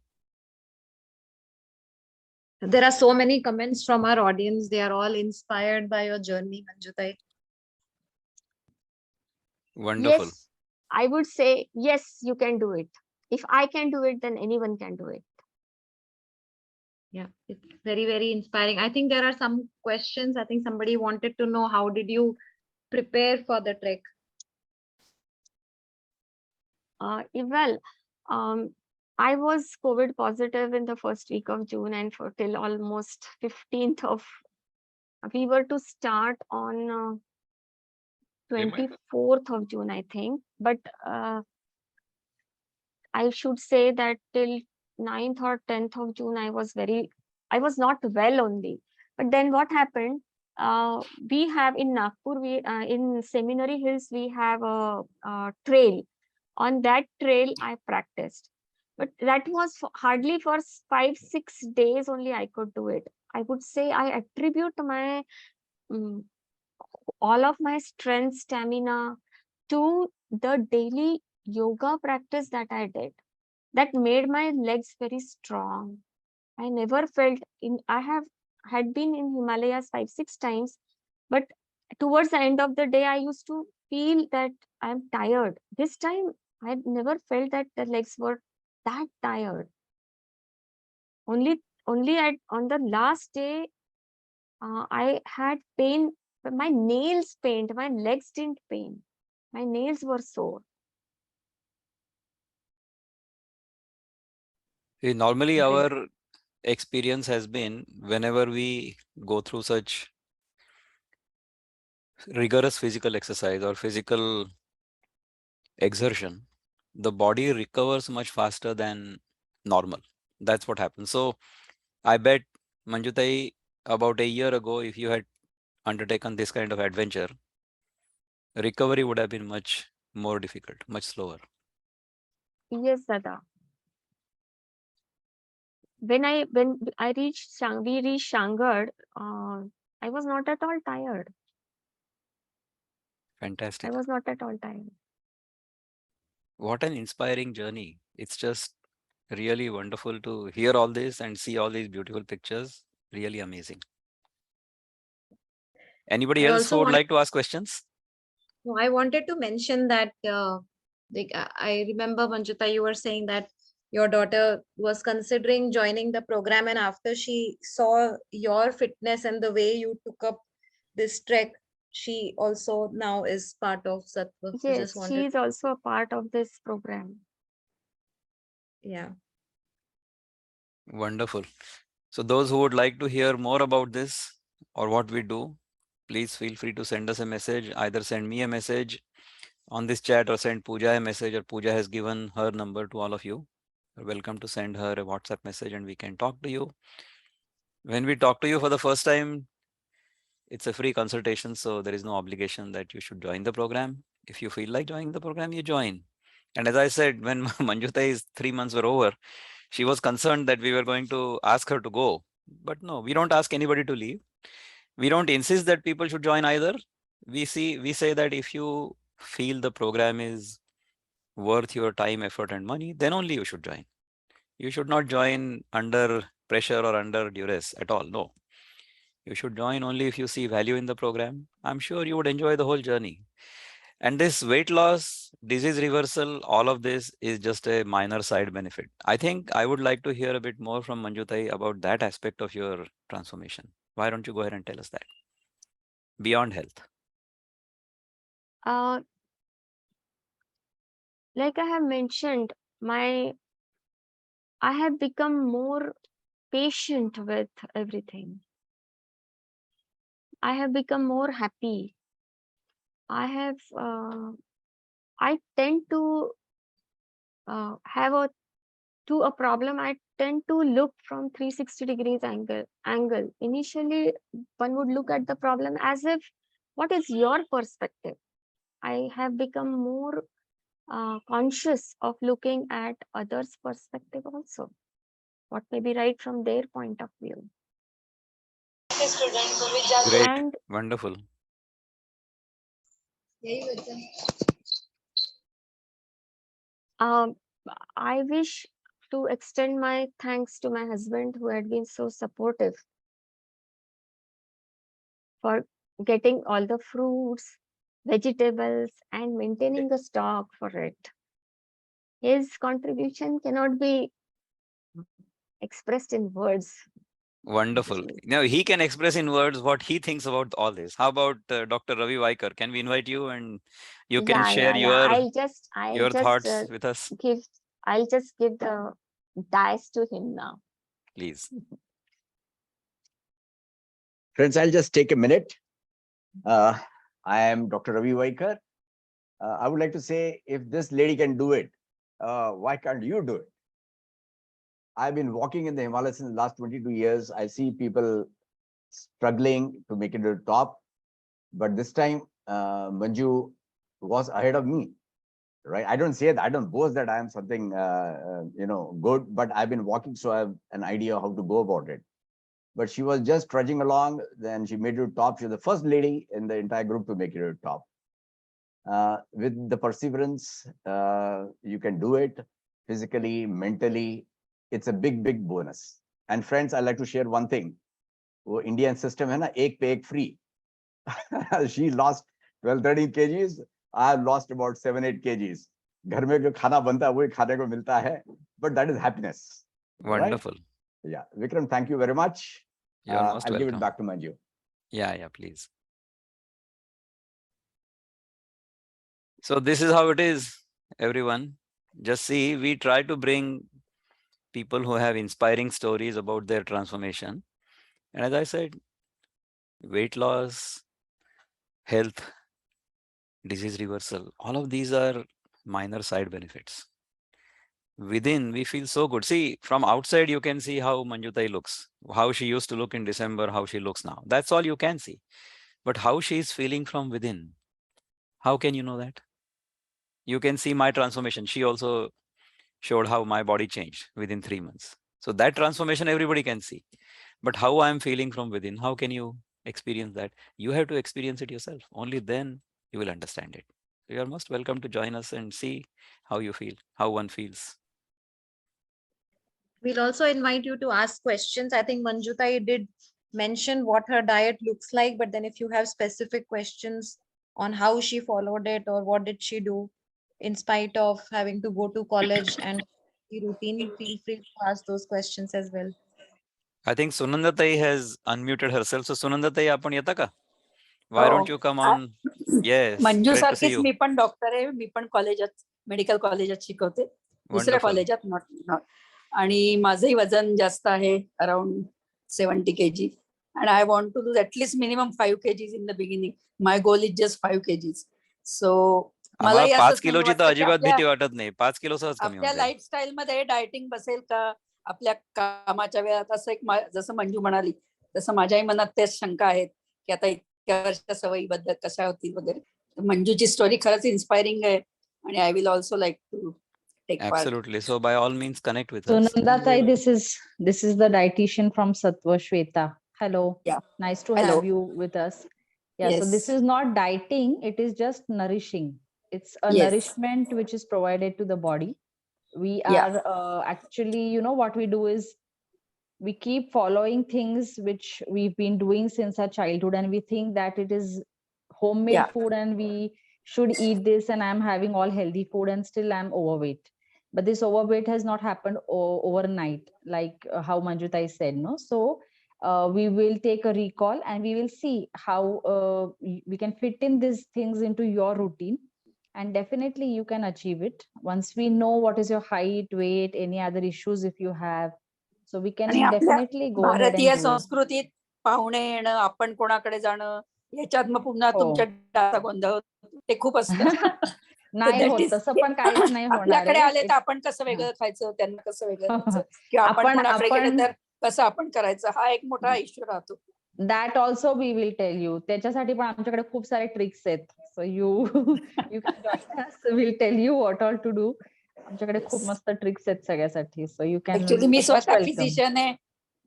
There are so many comments from our audience. They are all inspired by your journey, Manjutai. Wonderful. Yes, I would say, yes, you can do it. If I can do it, then anyone can do it. Yeah, it's very, very inspiring. I think there are some questions. I think somebody wanted to know, how did you prepare for the trek? Well, I was COVID positive in the first week of June, and for till almost 15th of, we were to start on 24th of June, I think. But I should say that till 9th or 10th of June, I was not well only. But then what happened? We have in Nagpur, in Seminary Hills, we have a trail. On that trail, I practiced. But that was hardly for 5-6 days only I could do it. I would say I attribute um, all of my strength, stamina to the daily yoga practice that I did. That made my legs very strong. I never felt I had been in Himalayas 5-6 times, but towards the end of the day, I used to feel that I'm tired. This time, I never felt that the legs were that tired. Only on the last day, I had pain. But my nails pained. My legs didn't pain. My nails were sore. Normally, Okay. our experience has been whenever we go through such rigorous physical exercise or physical exertion, the body recovers much faster than normal. That's what happens. So I bet, Manjutai, about a year ago, if you had undertaken this kind of adventure, recovery would have been much more difficult, much slower. Yes, Dada. When I reached we reached Shangad, I was not at all tired. I Fantastic. was not at all tired. What an inspiring journey. It's just really wonderful to hear all this and see all these beautiful pictures. Really amazing. Anybody I else who also would like to ask questions? I wanted to mention that I remember, Manjuta, you were saying that your daughter was considering joining the program, and after she saw your fitness and the way you took up this trek, she also now is part of Sattva. So just Yes, she wanted, is also a part of this program. yeah. Wonderful. So those who would like to hear more about this or what we do, please feel free to send us a message. Either send me a message on this chat or send Pooja a message, or Pooja has given her number to all of you. You're welcome to send her a WhatsApp message and we can talk to you. When we talk to you for the first time, it's a free consultation, so there is no obligation that you should join the program. If you feel like joining the program, you join. And as I said, when Manjutai's 3 months were over, she was concerned that we were going to ask her to go. But no, we don't ask anybody to leave. We don't insist that people should join either. We say that if you feel the program is worth your time, effort, and money, then only you should join. You should not join under pressure or under duress at all. No. You should join only if you see value in the program. I'm sure you would enjoy the whole journey. And this weight loss, disease reversal, all of this is just a minor side benefit. I think I would like to hear a bit more from Manjutai about that aspect of your transformation. Why don't you go ahead and tell us that? Beyond health. Uh, like I have mentioned, I have become more patient with everything. I have become more happy. I have, I tend to have a problem. I tend to look from 360 degrees angle. Initially, one would look at the problem as if, what is your perspective? I have become more conscious of looking at others' perspective also. What may be right from their point of view. Great. And Wonderful. um, I wish to extend my thanks to my husband who had been so supportive for getting all the fruits, vegetables, and maintaining a stock for it. His contribution cannot be expressed in words. Wonderful. Now he can express in words what he thinks about all this. How about Dr. Ravi Waikar? Can we invite you and you can share Yeah. your thoughts with us, Give, I'll just give the dice to him now. please? Friends, I'll just take a minute. I am Dr. Ravi Waikar. I would like to say, if this lady can do it, why can't you do it? I've been walking in the Himalayas in the last 22 years. I see people struggling to make it to the top. But this time, Manju was ahead of me, right? I don't say that, I don't boast that I am something, good, but I've been walking, so I have an idea how to go about it. But she was just trudging along, then she made it to top. She was the first lady in the entire group to make it to top. With the perseverance, you can do it physically, mentally. It's a big, big bonus. And friends, I'd like to share one thing. वो Indian system है ना, एक पे एक free. She lost 12-13 kgs. I have lost about 7-8 kgs. घर में जो खाना बनता है वही खाने को मिलता है. But that is happiness. Wonderful. Right? Yeah, Vikram, thank you very much. You're most I'll give it welcome. back to Manju. Yeah, please. So this is how it is, everyone. Just see, we try to bring people who have inspiring stories about their transformation. And as I said, weight loss, health, disease reversal, all of these are minor side benefits. Within, we feel so good. See, from outside, you can see how Manjutai looks, how she used to look in December, how she looks now. That's all you can see. But how she is feeling from within, how can you know that? You can see my transformation. She also showed how my body changed within 3 months. So that transformation everybody can see. But how I'm feeling from within, how can you experience that? You have to experience it yourself. Only then you will understand it. So you are most welcome to join us and see how you feel, how one feels. We'll also invite you to ask questions. I think Manjutai did mention what her diet looks like, but then if you have specific questions on how she followed it or what did she do in spite of having to go to college and the routine, feel free to ask those questions as well. I think Sunandatai has unmuted herself. So Sunandatai, आपण येता का? Why don't you come on? Yes, Manju great to see सारखीच you. मी पण doctor आहे. मी पण कॉलेजात, medical कॉलेजात शिकवते, दुसऱ्या Wonderful. कॉलेजात, नॉट. आणि माझंही वजन जास्त आहे, around 70 kg. And I want to lose at least minimum 5 kgs in the beginning. My goal is just 5 kgs. So आम्हाला मलाही 5 असंच म्हणजे किलोची तर वाटतं की अजिबात भीती वाटत नाही. 5 किलो सहज कमी आपल्या होऊन जाईल. लाईफस्टाईल मध्ये डायटिंग बसेल का, आपल्या कामाच्या वेळात, असं एक जसं मंजू म्हणाली तसं माझ्याही मनात तेच शंका आहेत की आता इतक्या वर्षाच्या सवयीबद्दल कशा होतील वगैरे. मंजूची स्टोरी खरंच इन्स्पायरिंग आहे आणि I will also like to take part. Absolutely. So by all means connect with So us. Nandatai, this is the dietitian from Sattv, Shweta. Hello. Yeah. Nice to Hello. have you with us. Yeah. So this Yes. is not dieting; it is just nourishing. It's a Yes. nourishment which is provided to the body. We Yeah. are actually, what we do is we keep following things which we've been doing since our childhood, and we think that it is homemade Yeah. food and we should eat this, and I'm having all healthy food and still I'm overweight. But this overweight has not happened overnight, like how Manjutai said, no? So we will take a recall and we will see how we can fit in these things into your routine, and definitely you can achieve it once we know what is your height, weight, any other issues if you have. So we can आणि आपल्या definitely go ahead भारतीय and do it. संस्कृतीत पाहुणे येणं, आपण कोणाकडे जाणं, याच्यात मग पुन्हा हो. तुमच्या डाटा गोंधळ होतो. ते खूप असतं. नाही That होत is- तसं पण काहीच नाही होणार आपल्याकडे आहे. आले तर आपण कसं वेगळं खायचं, त्यांना कसं वेगळं खायचं, It's- किंवा आपण कोणाकडे गेले आपण तर कसं आपण करायचं, हा एक मोठा इश्यू राहतो. That also we will tell you. त्याच्यासाठी पण आमच्याकडे खूप सारे ट्रिक्स आहेत. So you you can join us. Will tell you what all to do. आमच्याकडे खूप मस्त ट्रिक्स आहेत सगळ्यासाठी. सो यू कॅन ऍक्च्युली मी स्वतः वेलकम. फिजिशियन आहे,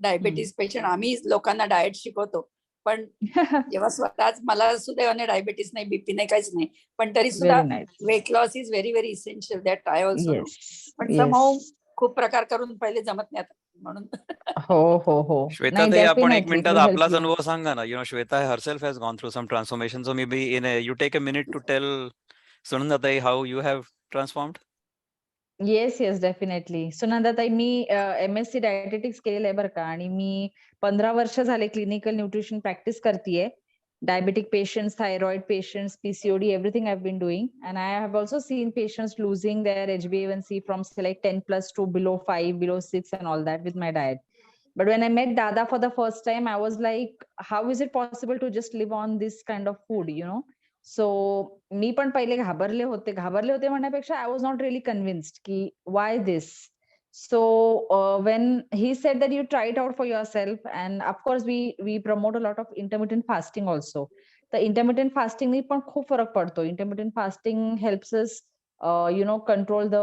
डायबिटीज पेशंट. आम्ही लोकांना डाएट शिकवतो, पण जेव्हा स्वतःच मला सुदैवाने डायबिटीस नाही, बीपी नाही, काहीच नाही, पण तरी सुद्धा very nice. Weight loss is very very essential. That I also know. Yes पण येस. समहाऊ खूप प्रकार करून पहिले जमत नाही आता, म्हणून. हो हो हो. Shweta, नाही, आपण एक definitely, मिनिटात we'll help आपलाच you. अनुभव सांगा ना. Shweta herself has gone through some transformation. So maybe you take a minute to tell Sunandatai how you have transformed. Yes yes definitely. सुनंदाताई, मी MSc डायटेटिक्स केलेलं आहे बरं का, आणि मी 15 वर्ष झाले क्लिनिकल न्यूट्रिशन प्रॅक्टिस करतेय. Diabetic patients, thyroid patients, PCOD, everything I've been doing. And I have also seen patients losing their HbA1c from say like 10 plus to below 5, below 6 and all that with my diet. But when I met Dada for the first time, I was like, how is it possible to just live on this kind of food, so मी पण पहिले घाबरले होते म्हणण्यापेक्षा I was not really convinced की why this. So when he said that you try it out for yourself, and of course we promote a lot of intermittent fasting also. तर intermittent फास्टिंगनी पण खूप फरक पडतो. Intermittent fasting helps us control the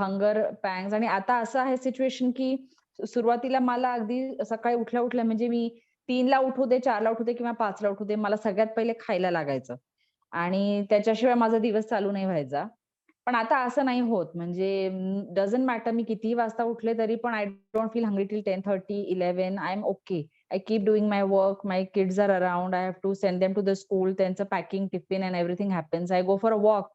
hunger pangs. आणि आता असं आहे सिच्युएशन की सुरुवातीला मला अगदी सकाळी उठल्या म्हणजे मी 3ला उठू दे, 4ला उठू दे किंवा 5ला उठू दे, मला सगळ्यात पहिले खायला लागायचं आणि त्याच्याशिवाय माझा दिवस चालू नाही व्हायचा. पण आता असं नाही होत. म्हणजे डझंट मॅटर मी कितीही वाजता उठले तरी पण I don't feel hungry till 10:30, 11. I am okay. I keep doing my work. My kids are around. I have to send them to the school. त्यांचं packing, tiffin and everything happens. I go for a walk.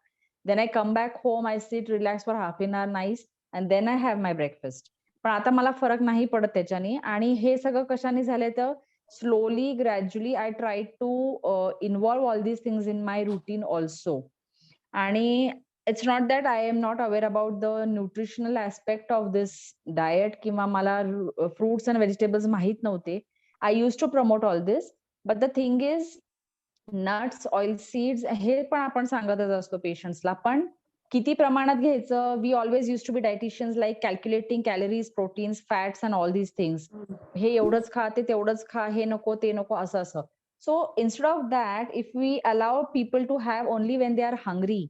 Then I come back home. I sit, relax for half an hour, nice, and then I have my breakfast. पण आता मला फरक नाही पडत त्याच्याने. आणि हे सगळं कशाने झालंय तर slowly, gradually, I tried to involve all these things in my routine also. आणि it's not that I am not aware about the nutritional aspect of this diet किंवा मला fruits and vegetables माहित नव्हते. I used to promote all this, but the thing is nuts, oil seeds हे पण आपण सांगतच असतो पेशंट्सला, पण किती प्रमाणात घ्यायचं. We always use to be dietitians like calculating calories, proteins, fats and all these things. हे एवढंच खा, ते तेवढंच खा, हे नको, ते नको, असं. So instead of that, if we allow people to have only when they are hungry,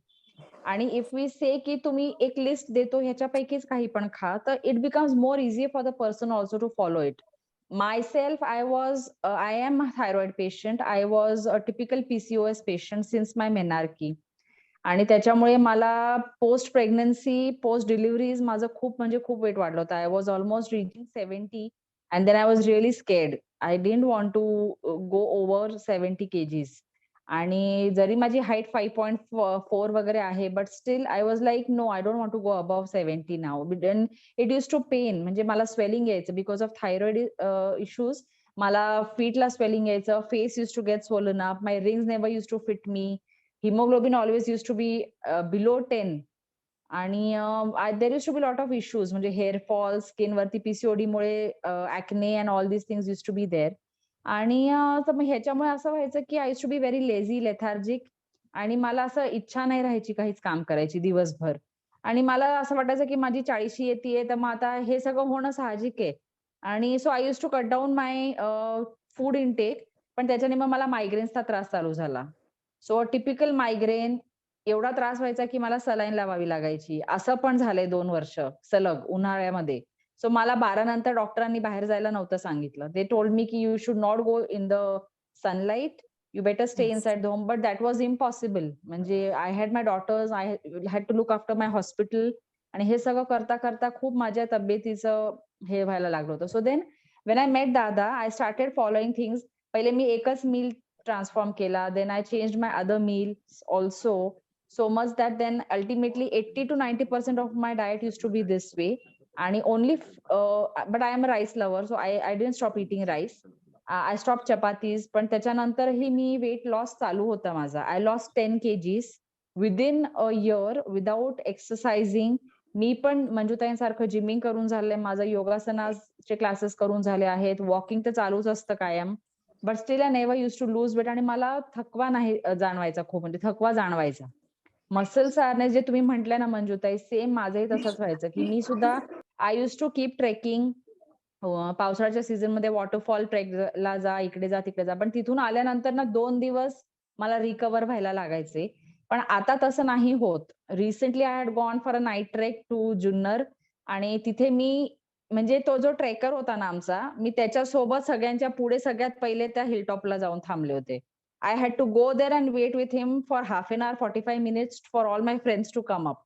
आणि इफ वी से की तुम्ही एक लिस्ट देतो ह्याच्यापैकीच काही पण खा, तर it becomes more easy for the person also to follow it. Myself, I am a thyroid patient. I was a typical PCOS patient since my menarche. आणि त्याच्यामुळे मला पोस्ट प्रेग्नन्सी, पोस्ट डिलिव्हरीज माझं खूप वेट वाढलं होतं. I was almost reaching 70 and then I was really scared. I didn't want to go over 70 kgs. आणि जरी माझी हाईट 5.4 वगैरे आहे, but still I was like no, I don't want to go above 70 now. It use to pain, म्हणजे मला swelling यायचं because of thyroid issues. मला फीटला स्वेलिंग यायचं, face use to get swollen up, my rings never used to fit me, hemoglobin always used to be below 10. आणि there use to be lot of issues, म्हणजे hair fall, skin वरती PCOD मुळे acne and all this things use to be there. आणि तर मग ह्याच्यामुळे असं व्हायचं की I use to be very lazy, lethargic, आणि मला असं इच्छा नाही राहायची काहीच काम करायची दिवसभर. आणि मला असं वाटायचं की माझी 40शी येते, तर मग आता हे सगळं होणं साहजिक आहे. आणि so I use to cut down my food intake, पण त्याच्याने मग मला मायग्रेन्सचा त्रास चालू झाला. सो टिपिकल मायग्रेन, एवढा त्रास व्हायचा की मला सलाईन लावावी लागायची. असं पण झालंय 2 वर्ष सलग उन्हाळ्यामध्ये. सो मला 12 नंतर डॉक्टरांनी बाहेर जायला नव्हतं सांगितलं. दे टोल्ड मी की you should not go in the sunlight, you better stay Yes. Inside the home, but that was impossible. म्हणजे I had my daughters, I had to look after my hospital, आणि हे सगळं करता करता खूप माझ्या तब्येतीचं हे व्हायला लागलं होतं. So then when I met दादा, आय स्टार्टेड फॉलोइंग थिंग्स. पहिले मी एकच मील ट्रान्सफॉर्म केला, then I change my other meals also, so much that then ultimately 80 to 90% of my diet used to be this way. And only but I am a rice lover, so I didn't stop eating rice. I stopped chapatis, पण त्याच्यानंतरही मी weight loss चालू होता माझा. I lost 10 kgs within a year without exercising. मी पण मंजुताईंसारखं gymming करून झालंय, माझं योगासनाचे classes करून झाले आहेत, वॉकिंग तर चालूच असतं कायम, but still I never use to lose weight. आणि मला थकवा नाही जाणवायचा, खूप म्हणजे थकवा जाणवायचा. मसल सारनेस जे तुम्ही म्हटलं ना मंजुताई, सेम माझंही तसंच व्हायचं की मी सुद्धा I use to keep trekking. पावसाळ्याच्या सीझन मध्ये वॉटरफॉल ट्रेकला जा, इकडे जा तिकडे जा, पण तिथून आल्यानंतर ना 2 दिवस मला रिकवर व्हायला लागायचे. पण आता तसं नाही होत. Recently I had gone for a night trek to Junnar, आणि तिथे मी, म्हणजे तो जो ट्रेकर होता ना आमचा, मी त्याच्यासोबत सगळ्यांच्या पुढे सगळ्यात पहिले त्या हिलटॉपला जाऊन थांबले होते. I had to go there and wait with him for half an hour, 45 minutes for all my friends to come up.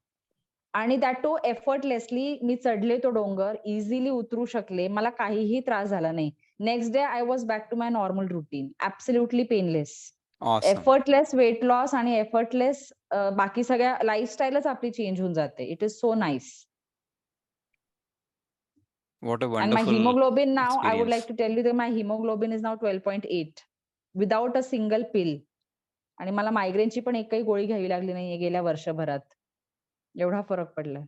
आणि दॅट टू एफर्टलेसली मी चढले तो डोंगर, इझिली उतरू शकले, मला काहीही त्रास झाला नाही. Next day I was back to my normal routine, absolutely painless. Awesome. Effortless weight loss आणि एफर्टलेस बाकी सगळ्या लाईफस्टाईलच आपली चेंज होऊन जाते. It is so nice. What a And my wonderful hemoglobin now, I would experience. like to tell you that my hemoglobin is now 12.8 without a single pill. आणि मला मायग्रेनची पण एकही गोळी घ्यावी लागली नाहीये गेल्या वर्षभरात. एवढा फरक पडलाय.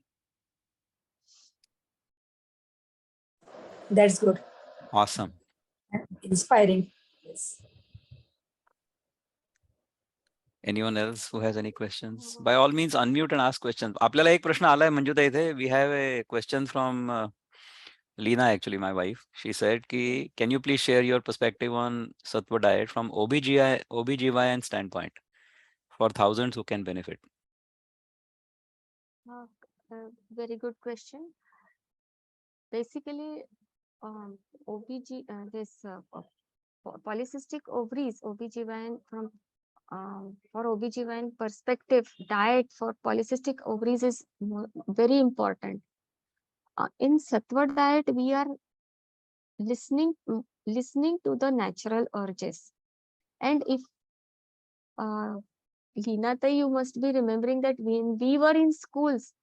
That's good. Awesome. Inspiring. Yes. Anyone else who has any questions? By all means, unmute and ask questions. आपल्याला एक प्रश्न आलाय मंजुता इथे. We have a question from Leena, actually, my wife. She said, can you please share your perspective on Sattva diet from OBGYN standpoint for thousands who can benefit? Very good question. Basically, OBG, this polycystic ovaries, OBGYN from for OBGYN perspective, diet for polycystic ovaries is very important. In Sattva diet, we are listening to the natural urges. And if Leena, you must be remembering that when we were in schools,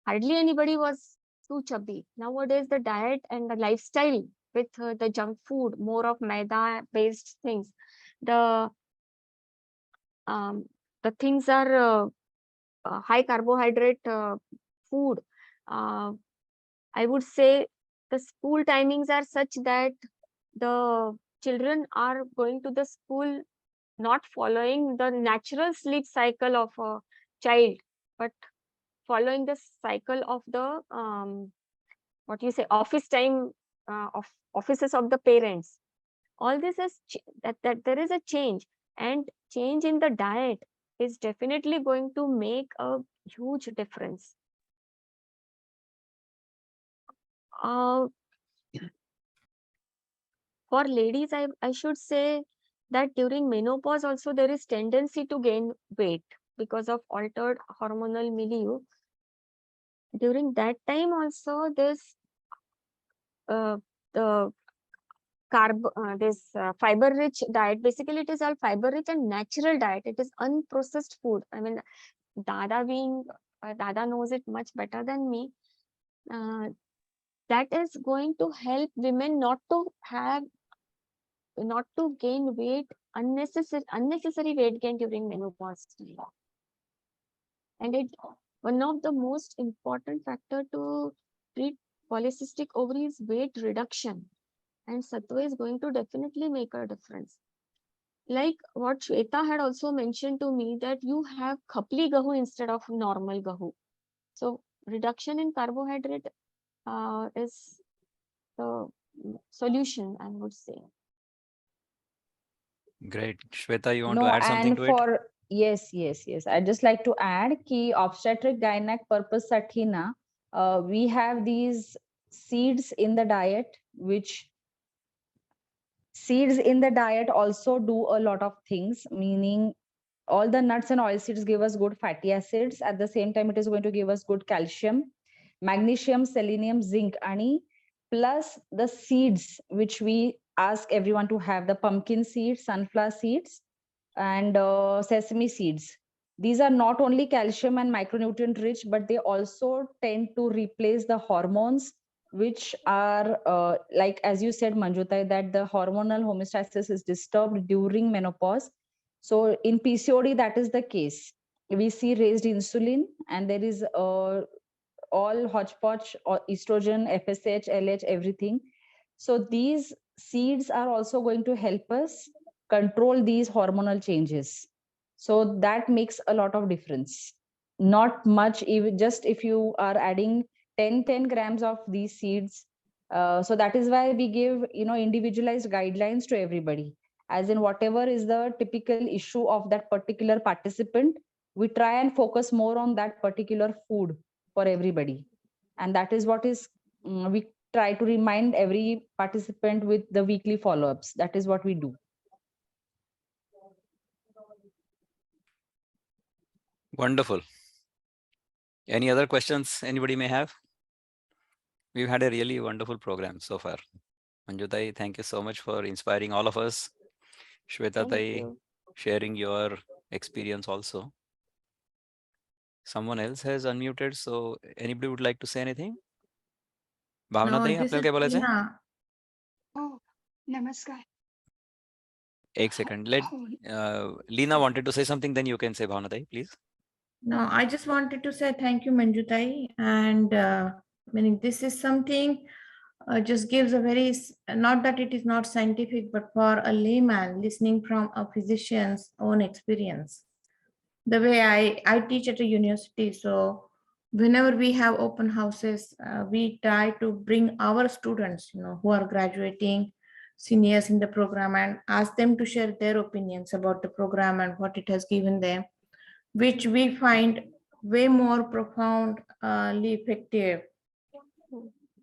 hardly anybody was too chubby. Nowadays, the diet and the lifestyle with the junk food, more of maida-based things, the things are high carbohydrate food. I would say the school timings are such that the children are going to the school not following the natural sleep cycle of a child, but following the cycle of the what you say office time of offices of the parents. All this is that there is a change, and change in the diet is definitely going to make a huge difference. For ladies, I should say that during menopause also there is tendency to gain weight because of altered hormonal milieu. During that time also this the fiber rich diet, basically it is all fiber rich and natural diet. It is unprocessed food. I mean, Dada knows it much better than me. That is going to help women not to have not to gain weight, unnecessary weight gain during menopause. And one of the most important factor to treat polycystic ovary is weight reduction. And Sattva is going to definitely make a difference. Like what Shweta had also mentioned to me, that you have khapli gahu instead of normal gahu. So reduction in carbohydrate is the solution, I would say. Great. Shweta, you want to No, add something and to it? for yes. I'd just like to add ki obstetric gynac purpose साठी na, we have these seeds in the diet, which seeds in the diet also do a lot of things, meaning all the nuts and oil seeds give us good fatty acids. At the same time, it is going to give us good calcium, magnesium, selenium, zinc, and plus the seeds which we ask everyone to have, the pumpkin seeds, sunflower seeds, and sesame seeds. These are not only calcium and micronutrient rich, but they also tend to replace the hormones which are like, as you said, Manjutai, that the hormonal homeostasis is disturbed during menopause. So in PCOD, that is the case. We see raised insulin, and there is all hodgepodge or estrogen, FSH, LH, everything. So these seeds are also going to help us control these hormonal changes. So that makes a lot of difference. Not much, even just if you are adding 10 grams of these seeds. So that is why we give, individualized guidelines to everybody. As in, whatever is the typical issue of that particular participant, we try and focus more on that particular food for everybody. And that is what is, we try to remind every participant with the weekly follow-ups. That is what we do. Wonderful. Any other questions anybody may have? We've had a really wonderful program so far. Manjutai, thank you so much for inspiring all of us. Shweta Thank Tai, you. sharing your experience also. Someone else has unmuted, so anybody would like to say anything? Bhavna No, Tai, this आपल्याला is क्या बोलायचं आहे? Tina. Oh, namaskar. एक second. Let Leena wanted to say something, then you can say, Bhavna Tai, please. No, I just wanted to say thank you, Manjutai. And meaning this is something just gives a very, not that it is not scientific, but for a layman listening from a physician's own experience. The way I teach at a university, so whenever we have open houses, we try to bring our students, who are graduating, seniors in the program, and ask them to share their opinions about the program and what it has given them, which we find way more profoundly effective.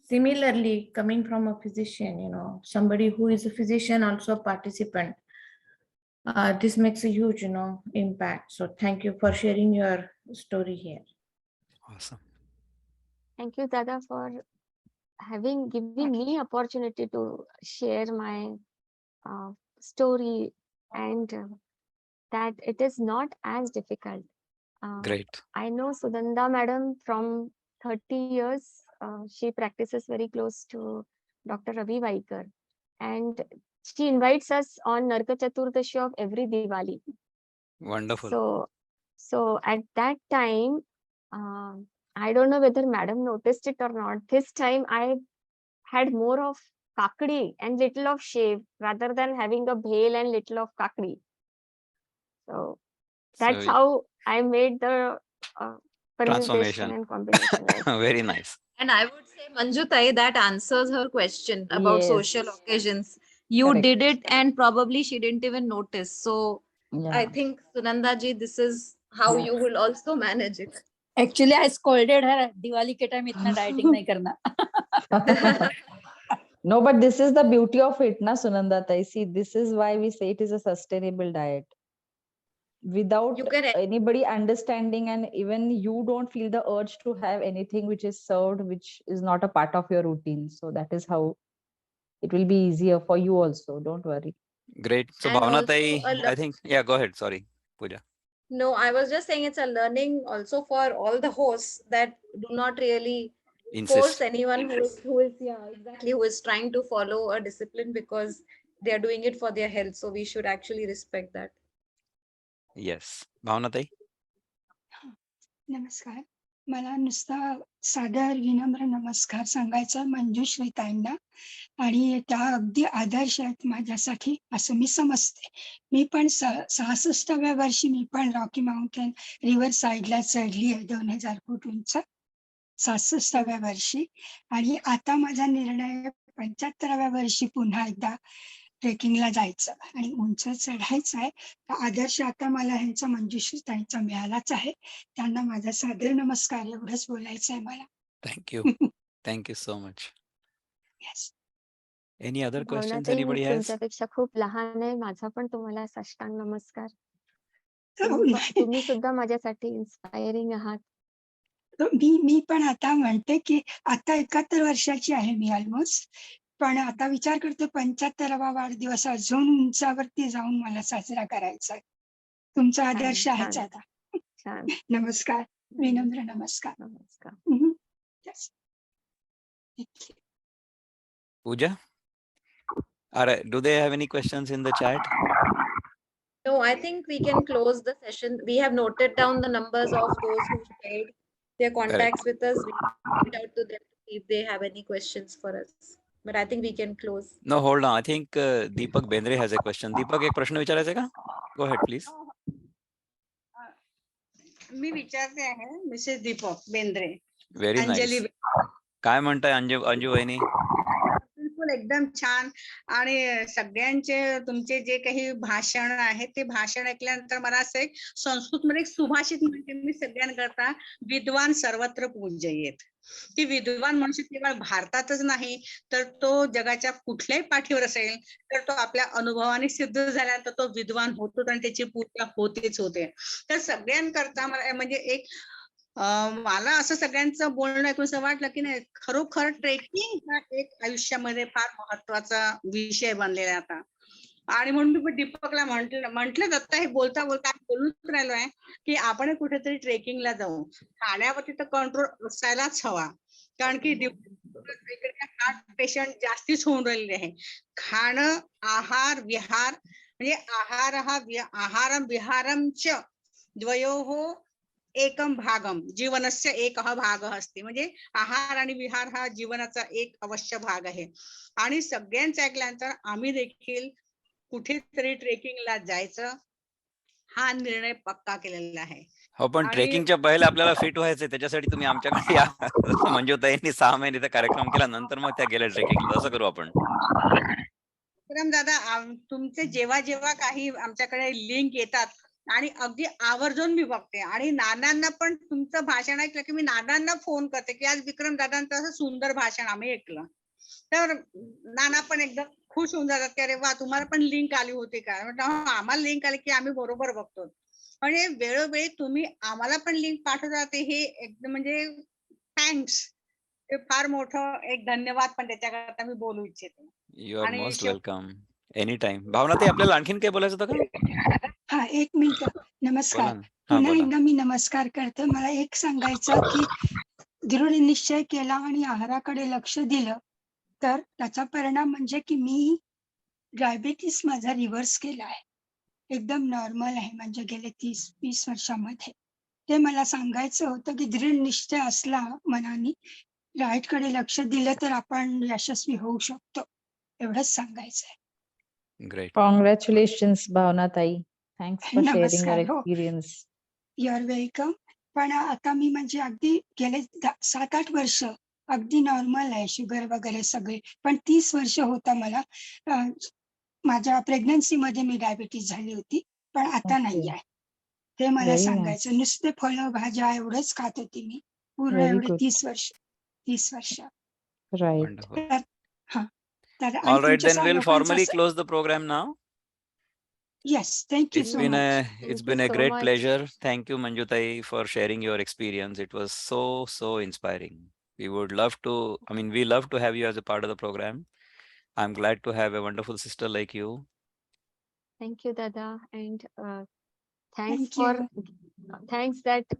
Similarly, coming from a physician, somebody who is a physician, also a participant, this makes a huge, impact. So thank you for sharing your story here. Awesome. Thank you, Dada, for giving me opportunity to share my story, and that it is not as difficult. Great. I know Sudanda madam from 30 years. She practices very close to Dr. Ravi Waikar, and she invites us on Narka Chaturdashi of every Diwali. Wonderful. So at that time, I don't know whether madam noticed it or not. This time I had more of kakdi and little of shave rather than having a bhel and little of kakdi. So that's So, how I made the permutation transformation. and combination. Yes. Very nice. And I would say, Manjutai, that answers her question about social Yes. occasions. You Correct. did it, and probably she didn't even notice. So I Yeah. think, Sunanda ji, this is how you will also manage it. Actually, I scolded her. Diwali ke time itna dieting nahi karna. No, but this is the beauty of it, na, Sunanda Tai. See, this is why we say it is a sustainable diet. Without You can anybody understanding, and even you don't feel the urge to have anything which is served, which is not a part of your routine. So that is how it will be easier for you also. Don't worry. Great. So, And Bhavna also Tai, I think, yeah, go ahead. Sorry, Pooja. No, I was just saying it's a learning also for all the hosts that do not really force Insist. anyone who is yeah, exactly, who is trying to follow a discipline, because they are doing it for their health. So we should actually respect that. Yes. Bhavnatai? नमस्कार. मला नुसता साधा विनम्र नमस्कार सांगायचा मंजुश्री ताईंना आणि त्या अगदी आदर्श आहेत माझ्यासाठी असं मी समजते. मी पण 66व्या वर्षी मी पण रॉकी माउंटेन रिव्हर साईडला चढली आहे 2000 फूट उंच 66व्या वर्षी आणि आता माझा निर्णय 75व्या वर्षी पुन्हा एकदा ट्रेकिंगला जायचं आणि उंच चढायचं आहे. तर आदर्श आता मला ह्यांचा मंजुश्री ताईंचा मिळालाच आहे. त्यांना माझा सादर नमस्कार एवढंच बोलायचं आहे मला. Thank you. Thank you so much. Yes. Any other questions भावनाताई, me anybody has? तुमच्यापेक्षा खूप लहान आहे. माझा पण तुम्हाला साष्टांग नमस्कार. हो, नाही. तुम्ही सुद्धा माझ्यासाठी इन्स्पायरिंग आहात. मी पण आता म्हणते की आता 71 वर्षाची आहे मी ऑलमोस्ट. पण आता विचार करते 75वा वाढदिवस अजून उंचावरती जाऊन मला साजरा करायचा आहे. तुमचा आदर्श आहेच छान. आता. छान. नमस्कार, विनम्र नमस्कार. नमस्कार. Yes. Thank you. Pooja? All right. Do they have any questions in the chat? No, I think we can close the session. We have noted down the numbers of those who shared their contacts with us. We reach out to them to see if they have any questions for us. But I think we can close. No, hold on. I think Deepak Bendre has a question. Deepak, एक प्रश्न विचारायचा का? Go ahead, please. मी विचारते आहे Mrs दीपक Bendre. Very Anjali nice. काय म्हणताय अंजू वहिनी? बिलकुल एकदम छान. आणि सगळ्यांचे तुमचे जे काही भाषण आहे ते भाषण ऐकल्यानंतर मला असं एक संस्कृतमध्ये एक सुभाषित म्हणते मी सगळ्यांकरता, विद्वान सर्वत्र पूजयेत. ती विद्वान मनुष्य केवळ भारतातच नाही तर तो जगाच्या कुठल्याही पाठीवर असेल तर तो आपल्या अनुभवाने सिद्ध झाल्यानंतर तो विद्वान होतो आणि त्याची पूजा होतेच होते. तर सगळ्यांकरता मला म्हणजे एक मला असं सगळ्यांचं बोलणं ऐकून असं वाटलं की नाही, खरोखर ट्रेकिंग हा एक आयुष्यामध्ये फार महत्वाचा विषय बनलेला आहे आता. आणि म्हणून मी दीपकला म्हंटल आता हे बोलता बोलता बोलूच राहिलोय की आपण कुठेतरी ट्रेकिंगला जाऊ. खाण्यावरती तर कंट्रोल असायलाच हवा, कारण की हार्ट पेशंट जास्तीच होऊन राहिलेले आहे. खाणं, आहार, विहार म्हणजे आहारम विहारम च द्वयोः एकम भागम जीवनस्य एकः भागः अस्ति. म्हणजे आहार आणि विहार हा जीवनाचा एक अवश्य भाग आहे. आणि सगळ्यांचं ऐकल्यानंतर आम्ही देखील कुठेतरी ट्रेकिंगला जायचं हा निर्णय पक्का केलेला आहे. हो, पण ट्रेकिंगच्या पहिले आपल्याला फिट व्हायचंय, त्याच्यासाठी तुम्ही आमच्याकडे या. मंजुताईंनी 6 महिन्याचा कार्यक्रम केला, नंतर मग त्या गेल्या ट्रेकिंगला. असं करू आपण. दादा, तुमचे जेव्हा जेव्हा काही आमच्याकडे लिंक येतात आणि अगदी आवर्जून मी बघते. आणि नानांना पण तुमचं भाषण ऐकलं की मी नानांना फोन करते की आज विक्रम दादांचं असं सुंदर भाषण आम्ही ऐकलं. तर नाना पण एकदम खुश होऊन जातात की अरे वा, तुम्हाला पण लिंक आली होती का? म्हटलं आम्हाला लिंक आली की आम्ही बरोबर बघतो. म्हणजे वेळोवेळी तुम्ही आम्हाला पण लिंक पाठवतात हे एकदम म्हणजे थँक्स. ते फार मोठं एक धन्यवाद पण त्याच्याकरता मी बोलू इच्छिते. You are most welcome any time. भावनाताई, आपल्याला आणखीन काय बोलायचं होतं का? हा, एक मिनिट. नमस्कार. बोला ना. हा, पुन्हा बोला. एकदा मी नमस्कार करते. मला एक सांगायचं की दृढ निश्चय केला आणि आहाराकडे लक्ष दिलं तर त्याचा परिणाम म्हणजे की मी डायबिटीस माझा रिव्हर्स केला आहे. एकदम नॉर्मल आहे म्हणजे गेले 30-20 वर्षामध्ये. ते मला सांगायचं होतं की दृढ निश्चय असला मनाने, डाएट कडे लक्ष दिलं तर आपण यशस्वी होऊ शकतो. एवढंच सांगायचं आहे. ग्रेट. कॉंग्रॅच्युलेशन्स भावनाताई. थँक्स फॉर शेअरिंग युअर नमस्कार. हो, एक्सपिरियन्स. You are welcome. पण आता मी म्हणजे अगदी गेले 7-8 वर्ष अगदी नॉर्मल आहे, शुगर वगैरे सगळे. पण 30 वर्ष होता मला. माझ्या प्रेग्नन्सी मध्ये मी डायबिटीस झाली होती, पण आता नाही आहे. ते मला Very सांगायचं. नुसते फळं भाज्या एवढंच खात होती मी पूर्ण Very एवढे good. 30 वर्ष. राईट. Wonderful. हा, तर All right, then तुमच्या we'll formally लोकांचं. close the program now. Yes, thank you It's so been much. it's Thank you been a so great much. pleasure. Thank you, Manjutai, for sharing your experience. It was so inspiring. We would love to, we love to have you as a part of the program. I'm glad to have a wonderful sister like you. Thank you, Dada. And Thank you. thanks that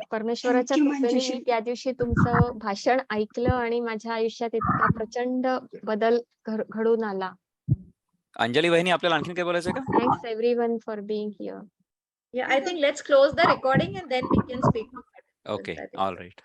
परमेश्वराच्या Thank you, कृपेने मी Manjushri. त्या दिवशी तुमचं भाषण ऐकलं आणि माझ्या आयुष्यात इतका प्रचंड बदल घडून आला. अंजली वहिनी आपल्याला आणखीन काय बोलायचं का? Thanks everyone for being here. Yeah, I think let's close the recording and then we can speak to participants. Okay, I think all so. right.